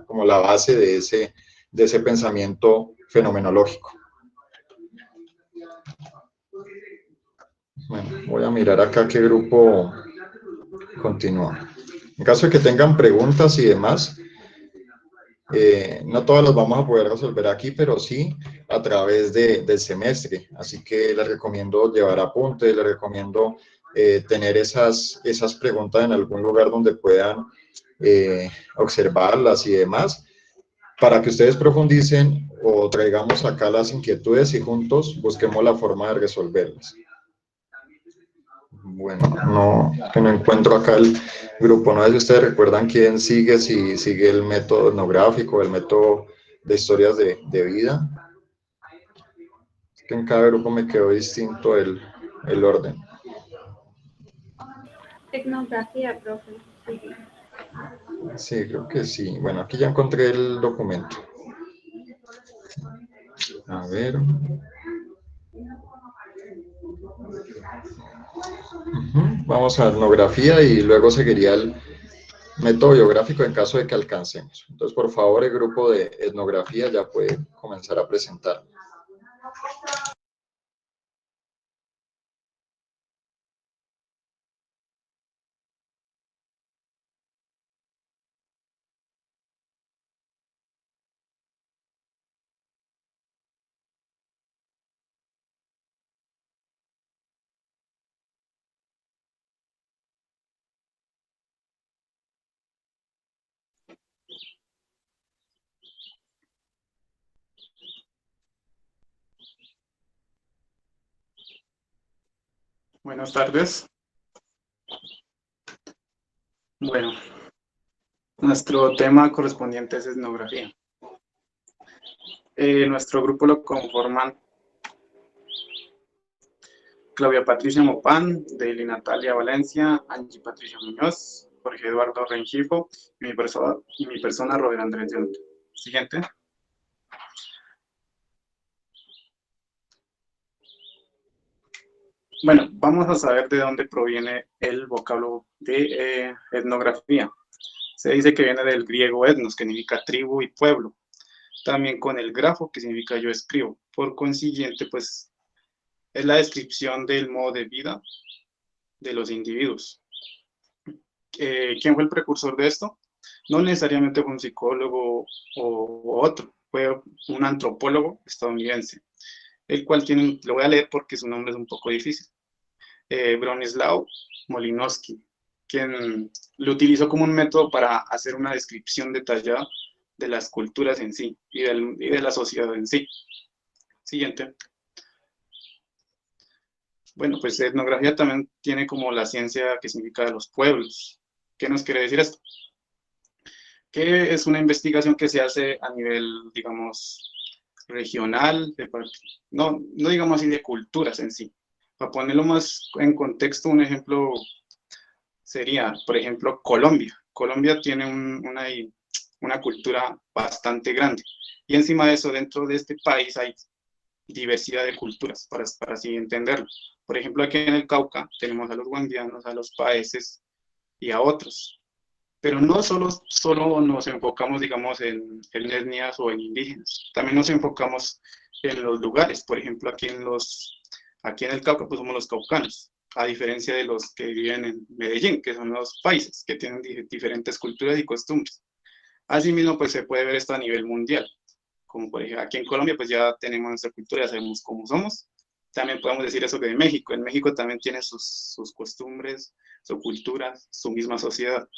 como la base de ese pensamiento fenomenológico. Bueno, voy a mirar acá qué grupo continúa. En caso de que tengan preguntas y demás, no todas las vamos a poder resolver aquí, pero sí a través del semestre. Así que les recomiendo llevar apuntes, les recomiendo tener esas preguntas en algún lugar donde puedan observarlas y demás, para que ustedes profundicen o traigamos acá las inquietudes y juntos busquemos la forma de resolverlas. Bueno, que no encuentro acá el grupo. No sé si ustedes recuerdan quién sigue, si sigue el método etnográfico, el método de historias de vida. Que en cada grupo me quedó distinto el orden. Etnografía, profe. Sí. Sí, creo que sí. Bueno, aquí ya encontré el documento. A ver. Vamos a etnografía y luego seguiría el método biográfico en caso de que alcancemos. Entonces, por favor, el grupo de etnografía ya puede comenzar a presentar. Buenas tardes. Bueno, nuestro tema correspondiente es etnografía. Nuestro grupo lo conforman Claudia Patricia Mopán, Daily Natalia Valencia, Angie Patricia Muñoz, Jorge Eduardo Rengifo y mi persona Robert Andrés Yonte. Siguiente. Bueno, vamos a saber de dónde proviene el vocablo de etnografía. Se dice que viene del griego etnos, que significa tribu y pueblo. También con el grafo, que significa yo escribo. Por consiguiente, pues, es la descripción del modo de vida de los individuos. ¿Quién fue el precursor de esto? No necesariamente fue un psicólogo o otro, fue un antropólogo estadounidense, el cual tiene, lo voy a leer porque su nombre es un poco difícil, Bronislaw Malinowski, quien lo utilizó como un método para hacer una descripción detallada de las culturas en sí y de la sociedad en sí. Siguiente. Bueno, pues etnografía también tiene como la ciencia que significa de los pueblos. ¿Qué nos quiere decir esto? Que es una investigación que se hace a nivel, digamos, regional, no digamos así de culturas en sí. Para ponerlo más en contexto, un ejemplo sería, por ejemplo, Colombia. Colombia tiene una cultura bastante grande. Y encima de eso, dentro de este país hay diversidad de culturas, para así entenderlo. Por ejemplo, aquí en el Cauca tenemos a los guandianos, a los paeses y a otros. Pero no solo nos enfocamos, digamos, en etnias o en indígenas. También nos enfocamos en los lugares. Por ejemplo, aquí en el Cauca, pues somos los caucanos, a diferencia de los que viven en Medellín, que son los países, que tienen diferentes culturas y costumbres. Asimismo, pues se puede ver esto a nivel mundial. Como por ejemplo, aquí en Colombia, pues ya tenemos nuestra cultura, ya sabemos cómo somos. También podemos decir eso de México. En México también tiene sus costumbres, su cultura, su misma sociedad.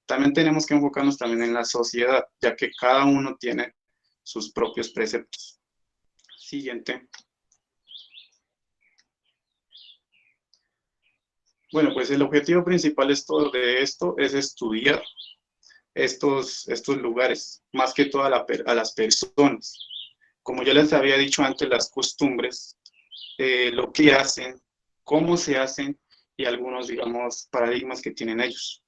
También tenemos que enfocarnos también en la sociedad, ya que cada uno tiene sus propios preceptos. Siguiente. Bueno, pues el objetivo principal de esto es estudiar estos lugares, más que todo a las personas. Como ya les había dicho antes, las costumbres, lo que hacen, cómo se hacen y algunos, digamos, paradigmas que tienen ellos,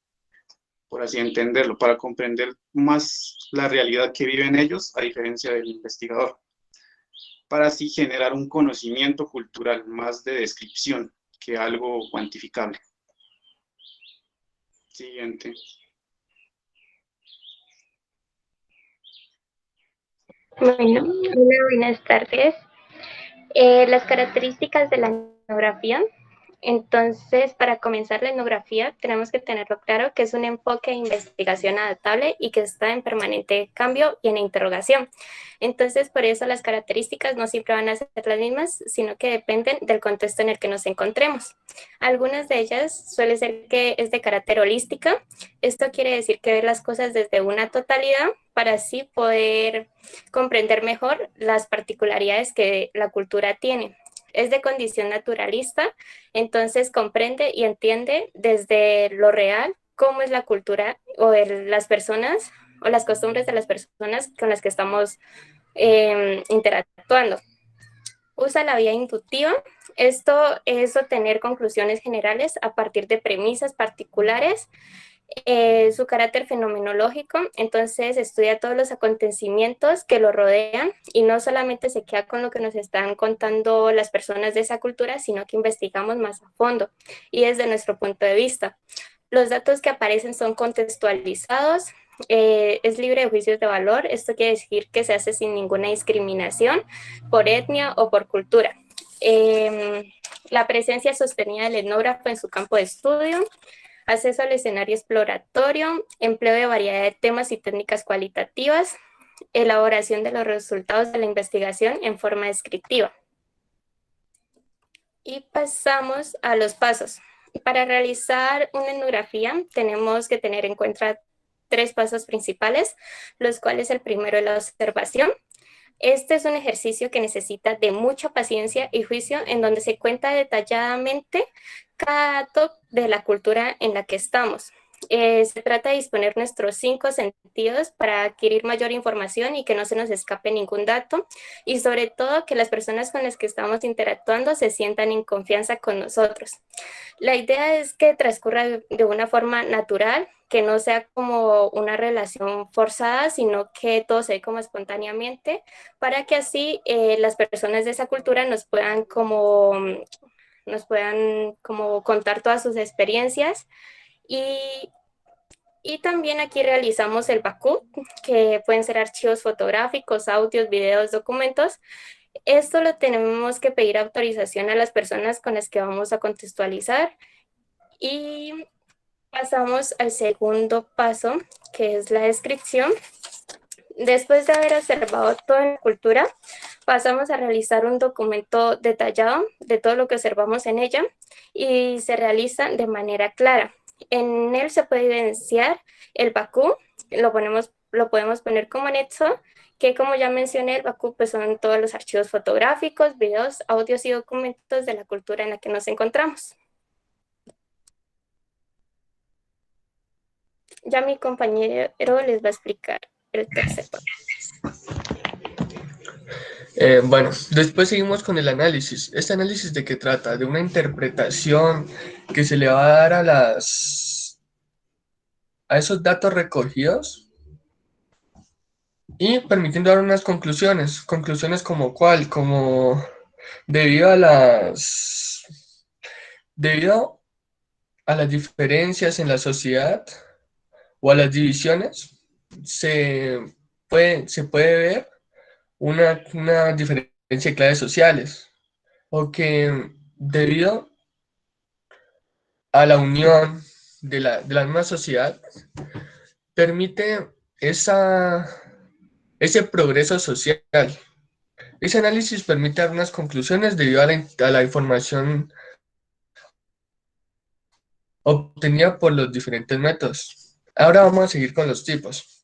por así entenderlo, para comprender más la realidad que viven ellos a diferencia del investigador, para así generar un conocimiento cultural más de descripción que algo cuantificable. Siguiente. Bueno, hola, buenas tardes. Las características de la etnografía. Entonces, para comenzar la etnografía, tenemos que tenerlo claro que es un enfoque de investigación adaptable y que está en permanente cambio y en interrogación. Entonces, por eso las características no siempre van a ser las mismas, sino que dependen del contexto en el que nos encontremos. Algunas de ellas suele ser que es de carácter holística. Esto quiere decir que ver las cosas desde una totalidad para así poder comprender mejor las particularidades que la cultura tiene. Es de condición naturalista, entonces comprende y entiende desde lo real cómo es la cultura o de las personas o las costumbres de las personas con las que estamos interactuando. Usa la vía inductiva. Esto es obtener conclusiones generales a partir de premisas particulares. Su carácter fenomenológico, entonces estudia todos los acontecimientos que lo rodean y no solamente se queda con lo que nos están contando las personas de esa cultura, sino que investigamos más a fondo y desde nuestro punto de vista. Los datos que aparecen son contextualizados, es libre de juicios de valor. Esto quiere decir que se hace sin ninguna discriminación por etnia o por cultura. La presencia sostenida del etnógrafo en su campo de estudio, acceso al escenario exploratorio, empleo de variedad de temas y técnicas cualitativas, elaboración de los resultados de la investigación en forma descriptiva. Y pasamos a los pasos. Para realizar una etnografía tenemos que tener en cuenta 3 pasos principales, los cuales el primero es la observación. Este es un ejercicio que necesita de mucha paciencia y juicio, en donde se cuenta detalladamente cada dato de la cultura en la que estamos. Se trata de disponer nuestros 5 sentidos para adquirir mayor información y que no se nos escape ningún dato, y sobre todo que las personas con las que estamos interactuando se sientan en confianza con nosotros. La idea es que transcurra de una forma natural, que no sea como una relación forzada, sino que todo se dé como espontáneamente, para que así las personas de esa cultura nos puedan como contar todas sus experiencias. Y también aquí realizamos el BACUP, que pueden ser archivos fotográficos, audios, videos, documentos. Esto lo tenemos que pedir autorización a las personas con las que vamos a contextualizar. Y pasamos al segundo paso, que es la descripción. Después de haber observado toda la cultura, pasamos a realizar un documento detallado de todo lo que observamos en ella y se realiza de manera clara. En él se puede evidenciar el BACU, lo podemos poner como anexo, que como ya mencioné, el BACU pues son todos los archivos fotográficos, videos, audios y documentos de la cultura en la que nos encontramos. Ya mi compañero les va a explicar el tercer paso. Bueno, después seguimos con el análisis. ¿Este análisis de qué trata? De una interpretación que se le va a dar a esos datos recogidos y permitiendo dar unas conclusiones. ¿Conclusiones como cuál? Como debido a las diferencias en la sociedad o a las divisiones, se puede ver una diferencia de clases sociales, o que debido a la unión de la misma sociedad permite ese progreso social. Ese análisis permite dar unas conclusiones debido a la información obtenida por los diferentes métodos. Ahora vamos a seguir con los tipos.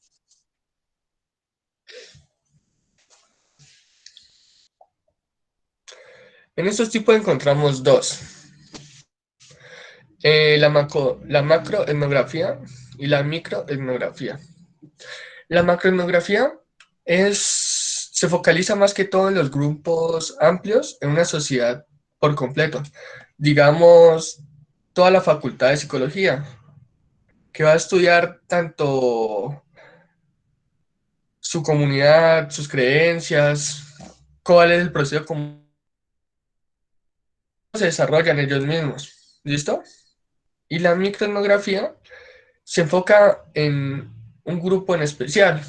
En estos tipos encontramos 2. La macroetnografía y la microetnografía. La macroetnografía se focaliza más que todo en los grupos amplios en una sociedad por completo. Digamos, toda la facultad de psicología, que va a estudiar tanto su comunidad, sus creencias, cuál es el proceso, cómo se desarrollan ellos mismos. ¿Listo? Y la microetnografía se enfoca en un grupo en especial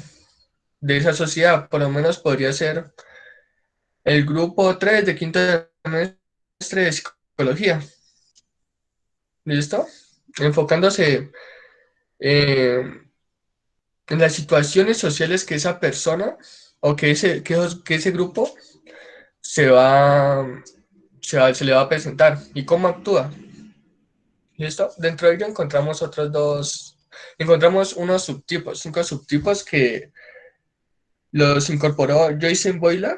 de esa sociedad. Por lo menos podría ser el grupo 3 de quinto semestre de psicología. ¿Listo? Enfocándose en las situaciones sociales que esa persona o que ese grupo se le va a presentar y cómo actúa. ¿Listo? Dentro de ello encontramos encontramos unos subtipos, 5 subtipos que los incorporó Joyce Boyla.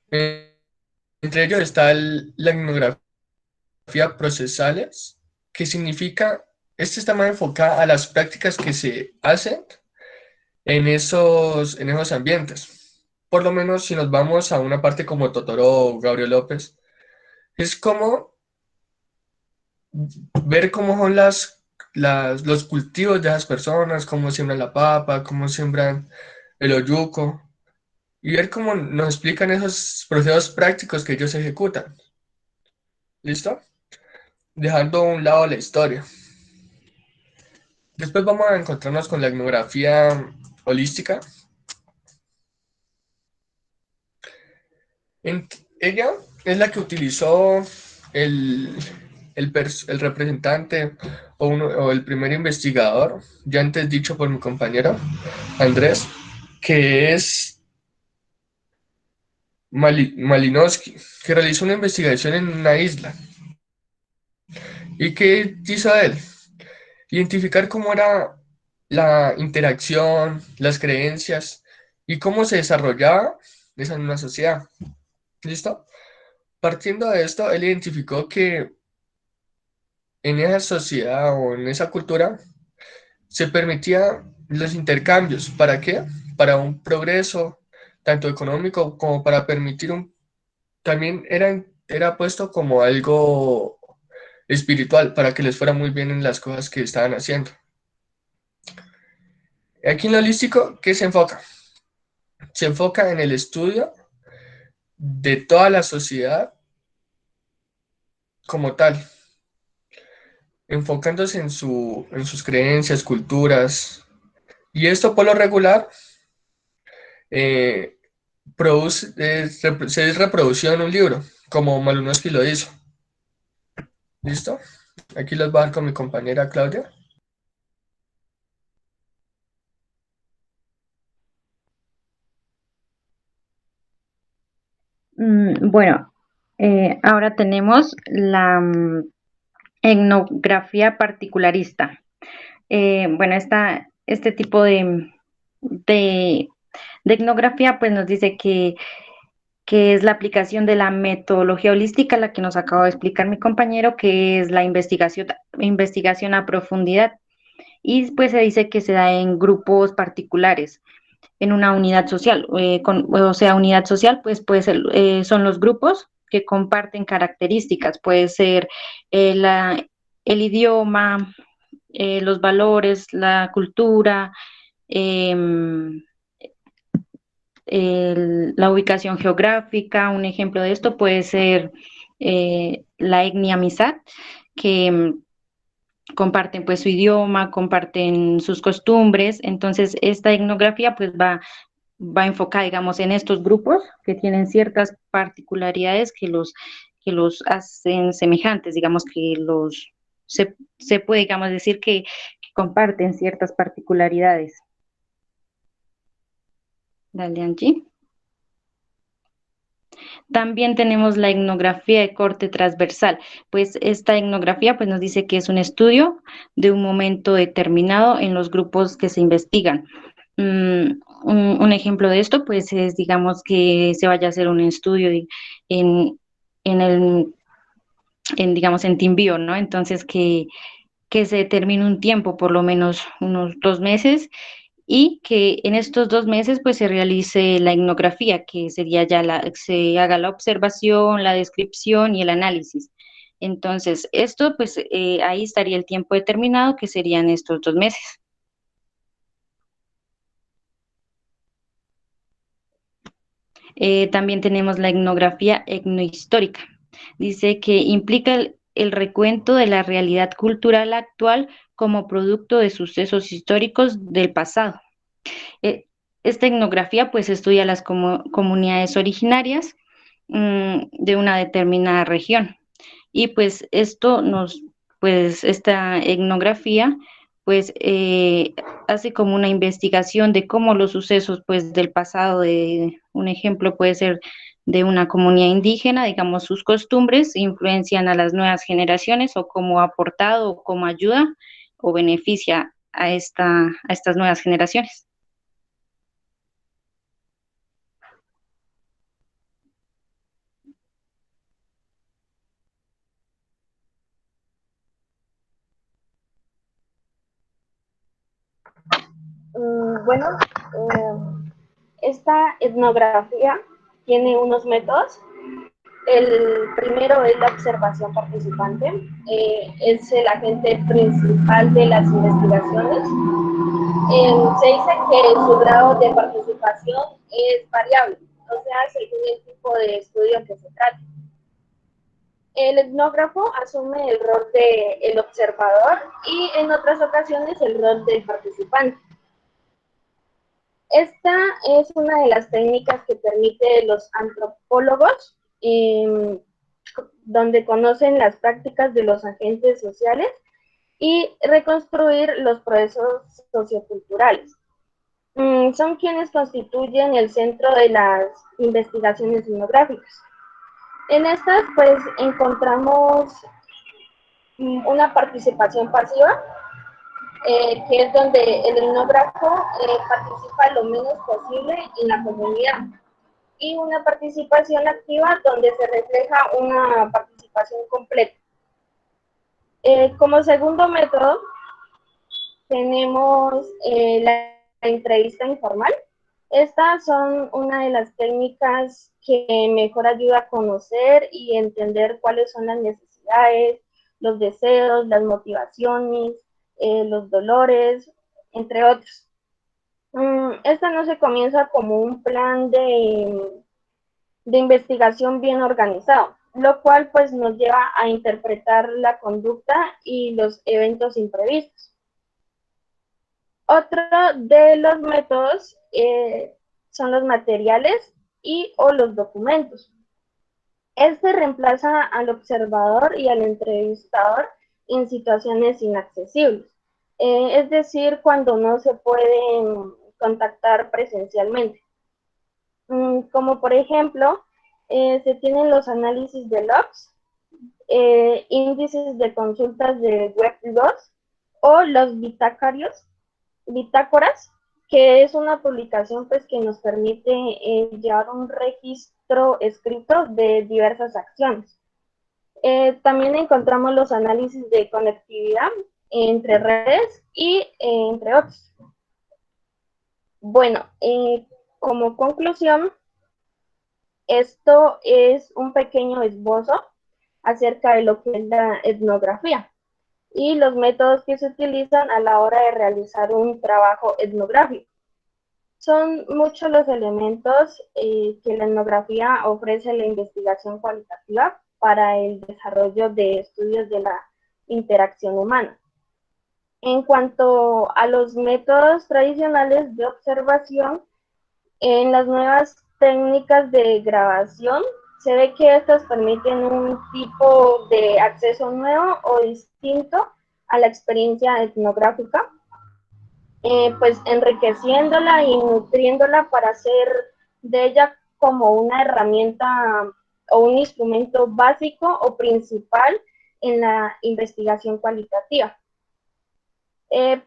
Entre ellos está la etnografía procesales, que significa, está más enfocada a las prácticas que se hacen en esos ambientes. por lo menos si nos vamos a una parte como Totoro o Gabriel López, es como ver cómo son los cultivos de esas personas, cómo siembran la papa, cómo siembran el oyuco, y ver cómo nos explican esos procesos prácticos que ellos ejecutan. ¿Listo? Dejando a un lado la historia. Después vamos a encontrarnos con la etnografía holística. Ella es la que utilizó el, el representante o el primer investigador, ya antes dicho por mi compañero Andrés, que es Malinowski, que realizó una investigación en una isla. ¿Y qué hizo él? Identificar cómo era la interacción, las creencias y cómo se desarrollaba esa en una sociedad. ¿Listo? Partiendo de esto, él identificó que en esa sociedad o en esa cultura se permitía los intercambios. ¿Para qué? Para un progreso tanto económico como para permitir un... También era puesto como algo espiritual, para que les fuera muy bien en las cosas que estaban haciendo. Aquí en lo holístico, ¿qué se enfoca? Se enfoca en el estudio de toda la sociedad como tal, enfocándose en sus creencias, culturas, y esto por lo regular eh, se es reproducido en un libro, como Malinowski lo hizo. ¿Listo? Aquí los voy a dar con mi compañera Claudia. Bueno, ahora tenemos la etnografía particularista. Bueno, este tipo de, de etnografía pues nos dice que es la aplicación de la metodología holística, la que nos acaba de explicar mi compañero, que es la investigación a profundidad. Y pues se dice que se da en grupos particulares, en una unidad social. O sea, unidad social pues puede ser, son los grupos que comparten características, puede ser el idioma, los valores, la cultura, em, la ubicación geográfica. Un ejemplo de esto puede ser la etnia Misat, que comparten pues su idioma, comparten sus costumbres. Entonces esta etnografía pues va enfocada, digamos, en estos grupos que tienen ciertas particularidades que los hacen semejantes, digamos, se puede, digamos, decir que comparten ciertas particularidades. Dale, Angie. También tenemos la etnografía de corte transversal. Pues esta etnografía pues, nos dice que es un estudio de un momento determinado en los grupos que se investigan. Un ejemplo de esto pues es, digamos, que se vaya a hacer un estudio en, digamos, en TeamViewer, ¿no? Entonces que se determine un tiempo, por lo menos unos 2 meses, y que en estos 2 meses pues se realice la etnografía, que sería ya se haga la observación, la descripción y el análisis. Entonces, esto pues ahí estaría el tiempo determinado, que serían estos 2 meses. También tenemos la etnografía etnohistórica. Dice que implica el recuento de la realidad cultural actual como producto de sucesos históricos del pasado. Esta etnografía pues estudia las comunidades originarias de una determinada región, y pues esta etnografía pues hace como una investigación de cómo los sucesos pues del pasado, un ejemplo puede ser de una comunidad indígena, digamos, sus costumbres influencian a las nuevas generaciones, o cómo ha aportado o cómo ayuda o beneficia a estas nuevas generaciones. Bueno, esta etnografía tiene unos métodos. El primero es la observación participante, es el agente principal de las investigaciones. Se dice que su grado de participación es variable, o sea, según el tipo de estudio que se trate. El etnógrafo asume el rol del observador y en otras ocasiones el rol del participante. Esta es una de las técnicas que permite los antropólogos, donde conocen las prácticas de los agentes sociales y reconstruir los procesos socioculturales. Son quienes constituyen el centro de las investigaciones etnográficas. En estas, pues, encontramos una participación pasiva, que es donde el etnógrafo participa lo menos posible en la comunidad, y una participación activa donde se refleja una participación completa. Como segundo método, tenemos la entrevista informal. Estas son una de las técnicas que mejor ayuda a conocer y entender cuáles son las necesidades, los deseos, las motivaciones, los dolores, entre otros. Esta no se comienza como un plan de investigación bien organizado, lo cual pues nos lleva a interpretar la conducta y los eventos imprevistos. Otro de los métodos son los materiales y o los documentos. Este reemplaza al observador y al entrevistador en situaciones inaccesibles, es decir, cuando no se pueden contactar presencialmente. Como por ejemplo, se tienen los análisis de logs, índices de consultas de web logs o los bitácoras, que es una publicación pues que nos permite llevar un registro escrito de diversas acciones. También encontramos los análisis de conectividad entre redes y entre otros. Bueno, como conclusión, esto es un pequeño esbozo acerca de lo que es la etnografía y los métodos que se utilizan a la hora de realizar un trabajo etnográfico. Son muchos los elementos que la etnografía ofrece a la investigación cualitativa para el desarrollo de estudios de la interacción humana. En cuanto a los métodos tradicionales de observación, en las nuevas técnicas de grabación, se ve que estas permiten un tipo de acceso nuevo o distinto a la experiencia etnográfica, pues enriqueciéndola y nutriéndola para hacer de ella como una herramienta o un instrumento básico o principal en la investigación cualitativa.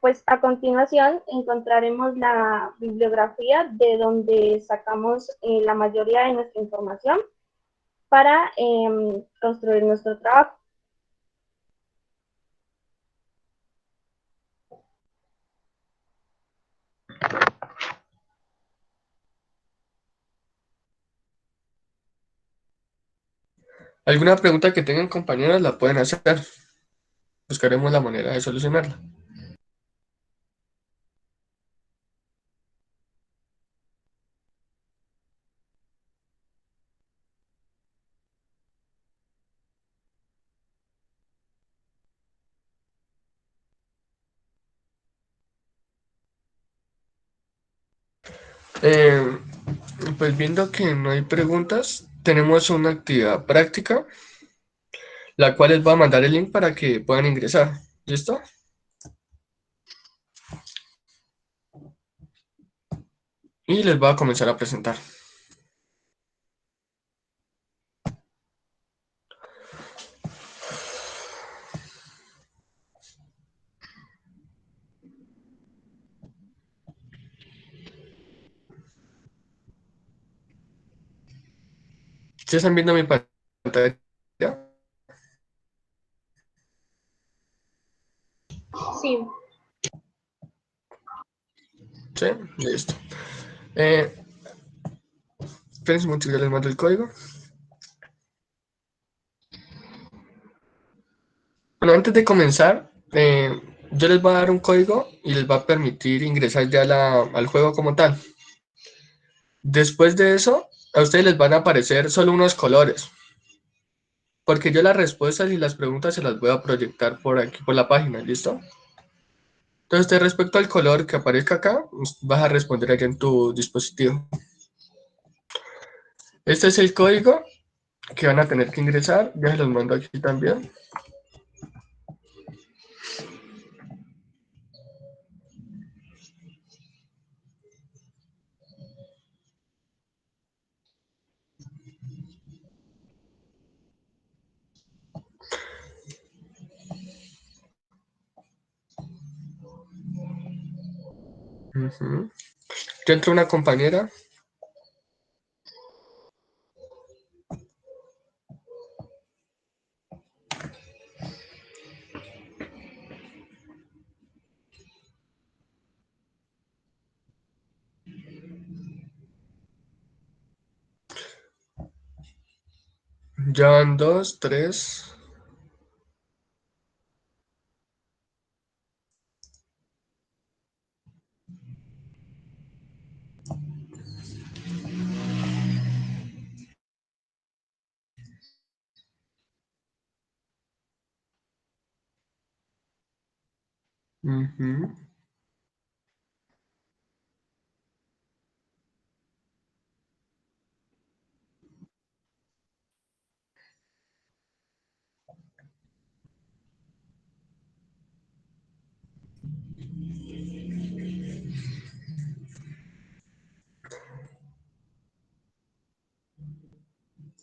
Pues a continuación encontraremos la bibliografía de donde sacamos la mayoría de nuestra información para construir nuestro trabajo. ¿Alguna pregunta que tengan, compañeras, la pueden hacer? Buscaremos la manera de solucionarla. Pues viendo que no hay preguntas, tenemos una actividad práctica, la cual les voy a mandar el link para que puedan ingresar. ¿Listo? Y les voy a comenzar a presentar. ¿Ustedes están viendo mi pantalla? Sí. Sí, listo. Espérense un momento, ya les mando el código. Bueno, antes de comenzar, yo les voy a dar un código y les va a permitir ingresar ya al juego como tal. Después de eso, a ustedes les van a aparecer solo unos colores, porque yo las respuestas y las preguntas se las voy a proyectar por aquí, por la página, ¿listo? Entonces, respecto al color que aparezca acá, vas a responder allá en tu dispositivo. Este es el código que van a tener que ingresar, ya se los mando aquí también. Ya entró una compañera. Ya van 2, 3.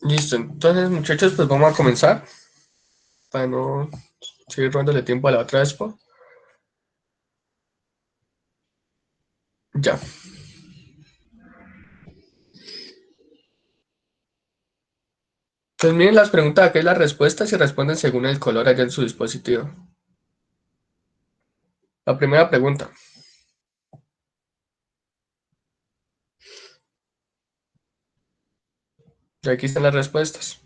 Listo, entonces muchachos, pues vamos a comenzar para no seguir robándole tiempo a la otra expo. Ya. Pues miren las preguntas, aquí hay las respuestas y responden según el color allá en su dispositivo. La primera pregunta. Y aquí están las respuestas.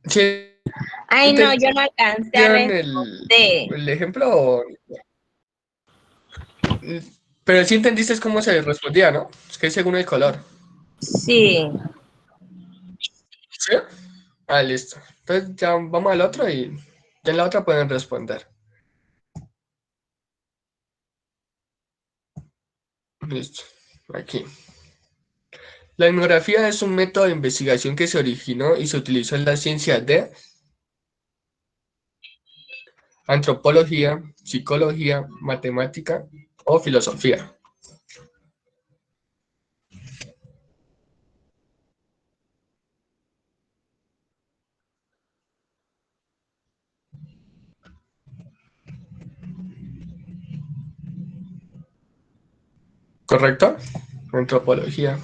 Sí, Ay, no, yo no alcancé a ¿entendieron responder. el ejemplo? Pero sí entendiste cómo se respondía, ¿no? Es que es según el color. Sí. ¿Sí? Ah, listo. Entonces ya vamos al otro y ya en la otra pueden responder. Listo. Aquí. La etnografía es un método de investigación que se originó y se utilizó en la ciencia de antropología, psicología, matemática o filosofía. ¿Correcto? Antropología.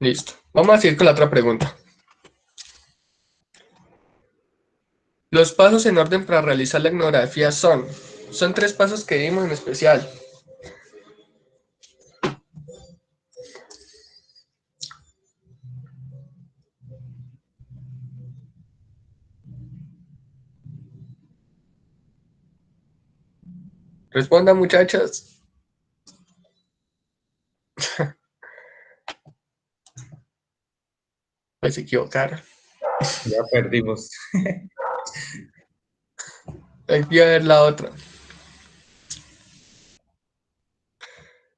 Listo. Vamos a seguir con la otra pregunta. Los pasos en orden para realizar la etnografía son 3 pasos que vimos en especial. Respondan, muchachos. Pues se equivocaron. Ya perdimos. Hay que ver la otra.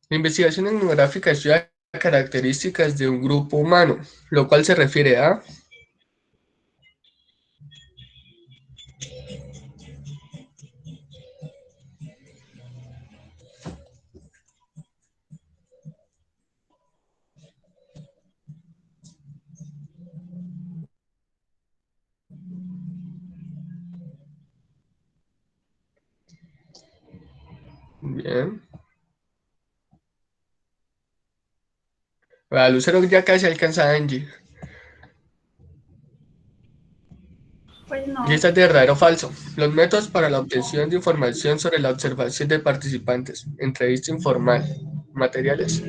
La investigación etnográfica estudia características de un grupo humano, lo cual se refiere a... Bien. Lucero ya casi alcanza a Angie. Pues no. Y esta es de verdadero o falso. Los métodos para la obtención de información sobre la observación de participantes. Entrevista informal. Materiales.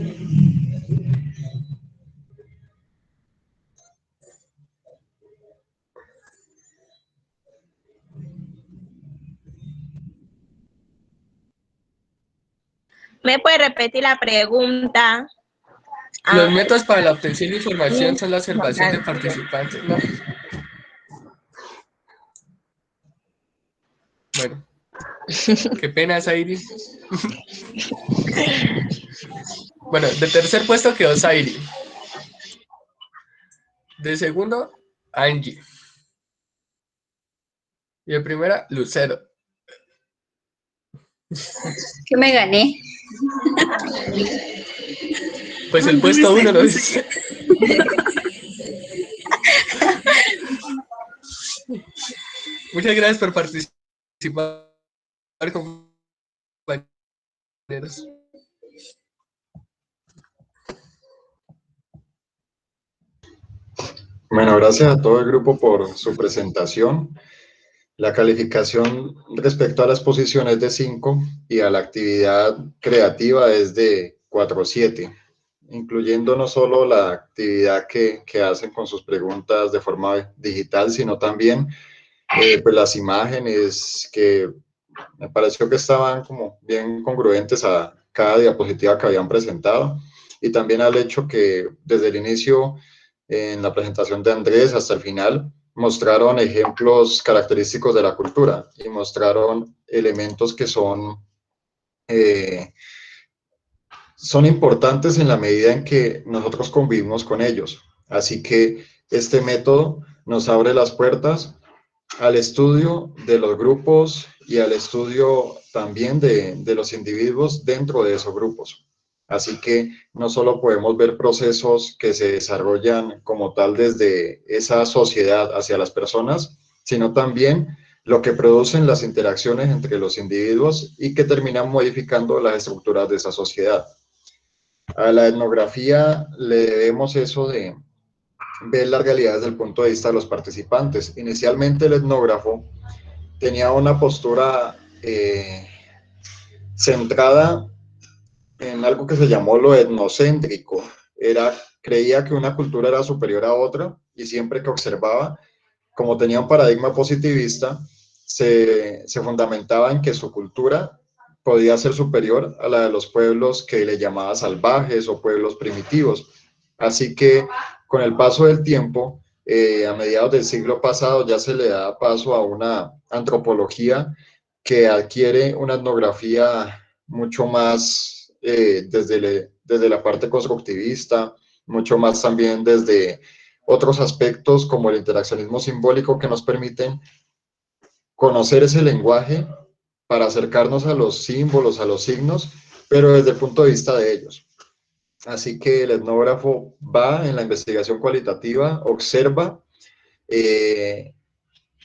¿Me puede repetir la pregunta? Los métodos para la obtención de información son la observación de participantes, ¿no? Bueno. Qué pena, Zairi. Bueno, de tercer puesto quedó Zairi. De segundo, Angie. Y de primera, Lucero. ¿Qué me gané? Pues el puesto 1 lo dice. Muchas gracias por participar, compañeros. Bueno, gracias a todo el grupo por su presentación. La calificación respecto a las posiciones de 5 y a la actividad creativa es de 4.7, incluyendo no solo la actividad que hacen con sus preguntas de forma digital, sino también pues las imágenes que me pareció que estaban como bien congruentes a cada diapositiva que habían presentado, y también al hecho que desde el inicio, en la presentación de Andrés hasta el final, mostraron ejemplos característicos de la cultura y mostraron elementos que son importantes en la medida en que nosotros convivimos con ellos. Así que este método nos abre las puertas al estudio de los grupos y al estudio también de los individuos dentro de esos grupos. Así que no solo podemos ver procesos que se desarrollan como tal desde esa sociedad hacia las personas, sino también lo que producen las interacciones entre los individuos y que terminan modificando las estructuras de esa sociedad. A la etnografía le debemos eso de ver la realidad desde el punto de vista de los participantes. Inicialmente el etnógrafo tenía una postura centrada en algo que se llamó lo etnocéntrico. Creía que una cultura era superior a otra y siempre que observaba, como tenía un paradigma positivista, se fundamentaba en que su cultura podía ser superior a la de los pueblos que le llamaba salvajes o pueblos primitivos. Así que con el paso del tiempo, a mediados del siglo pasado, ya se le da paso a una antropología que adquiere una etnografía mucho más desde la parte constructivista, mucho más también desde otros aspectos como el interaccionismo simbólico que nos permiten conocer ese lenguaje para acercarnos a los símbolos, a los signos, pero desde el punto de vista de ellos. Así que el etnógrafo va en la investigación cualitativa, observa,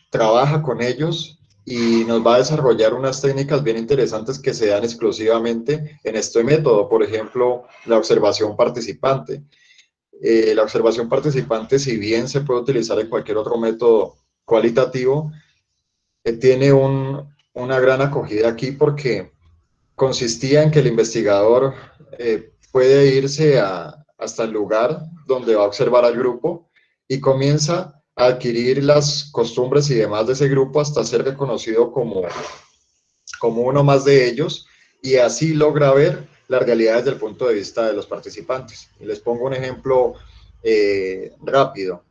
trabaja con ellos y nos va a desarrollar unas técnicas bien interesantes que se dan exclusivamente en este método. Por ejemplo, la observación participante. La observación participante, si bien se puede utilizar en cualquier otro método cualitativo, tiene una gran acogida aquí porque consistía en que el investigador puede irse hasta el lugar donde va a observar al grupo y comienza a adquirir las costumbres y demás de ese grupo hasta ser reconocido como uno más de ellos, y así logra ver la realidad desde el punto de vista de los participantes. Y les pongo un ejemplo rápido.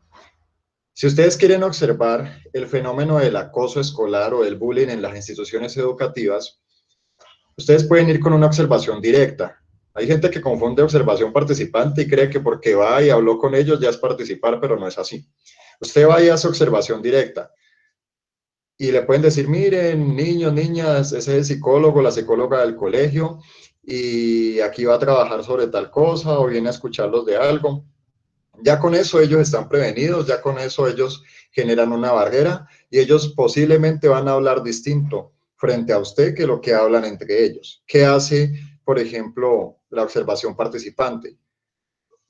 Si ustedes quieren observar el fenómeno del acoso escolar o del bullying en las instituciones educativas, ustedes pueden ir con una observación directa. Hay gente que confunde observación participante y cree que porque va y habló con ellos ya es participar, pero no es así. Usted va y hace observación directa y le pueden decir, miren, niños, niñas, ese es el psicólogo, la psicóloga del colegio, y aquí va a trabajar sobre tal cosa o viene a escucharlos de algo. Ya con eso ellos están prevenidos, ya con eso ellos generan una barrera y ellos posiblemente van a hablar distinto frente a usted que lo que hablan entre ellos. ¿Qué hace, por ejemplo, la observación participante?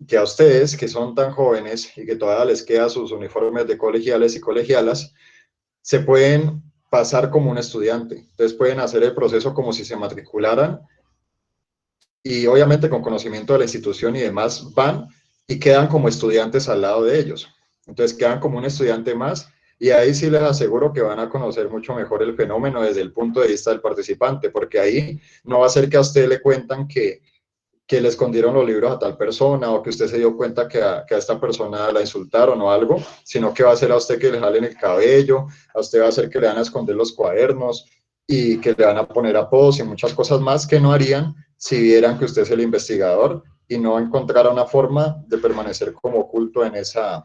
Que a ustedes, que son tan jóvenes y que todavía les quedan sus uniformes de colegiales y colegialas, se pueden pasar como un estudiante. Entonces pueden hacer el proceso como si se matricularan y obviamente con conocimiento de la institución y demás van y quedan como estudiantes al lado de ellos. Entonces quedan como un estudiante más y ahí sí les aseguro que van a conocer mucho mejor el fenómeno desde el punto de vista del participante, porque ahí no va a ser que a usted le cuentan que le escondieron los libros a tal persona o que usted se dio cuenta que a esta persona la insultaron o algo, sino que va a ser a usted que le jalen el cabello, a usted va a ser que le van a esconder los cuadernos y que le van a poner apodos y muchas cosas más que no harían si vieran que usted es el investigador y no encontrara una forma de permanecer como oculto en esa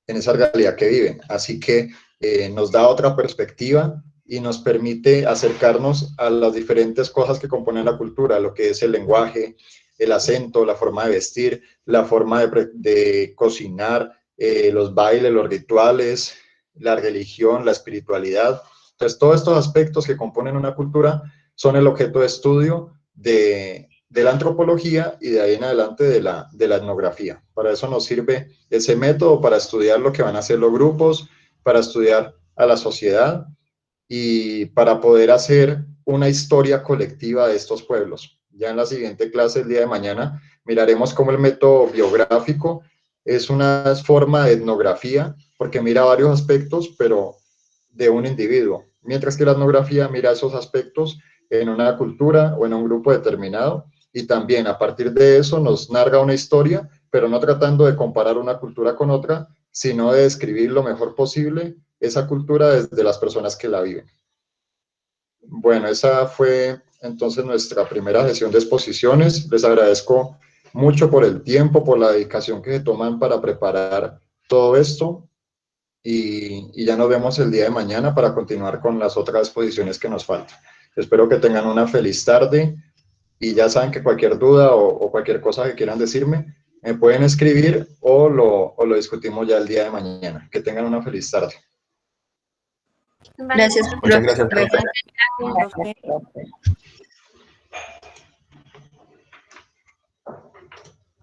realidad que viven. Así que nos da otra perspectiva y nos permite acercarnos a las diferentes cosas que componen la cultura, lo que es el lenguaje, el acento, la forma de vestir, la forma de cocinar, los bailes, los rituales, la religión, la espiritualidad. Entonces, todos estos aspectos que componen una cultura son el objeto de estudio de la antropología y de ahí en adelante de la etnografía. Para eso nos sirve ese método, para estudiar lo que van a hacer los grupos, para estudiar a la sociedad y para poder hacer una historia colectiva de estos pueblos. Ya en la siguiente clase, el día de mañana, miraremos cómo el método biográfico es una forma de etnografía, porque mira varios aspectos, pero de un individuo, mientras que la etnografía mira esos aspectos en una cultura o en un grupo determinado, y también a partir de eso nos narra una historia, pero no tratando de comparar una cultura con otra, sino de describir lo mejor posible esa cultura desde las personas que la viven. Bueno, esa fue entonces nuestra primera sesión de exposiciones. Les agradezco mucho por el tiempo, por la dedicación que se toman para preparar todo esto y ya nos vemos el día de mañana para continuar con las otras exposiciones que nos faltan. Espero que tengan una feliz tarde y ya saben que cualquier duda o cualquier cosa que quieran decirme, me pueden escribir o lo discutimos ya el día de mañana. Que tengan una feliz tarde. Gracias, Muchas gracias, profe. profe.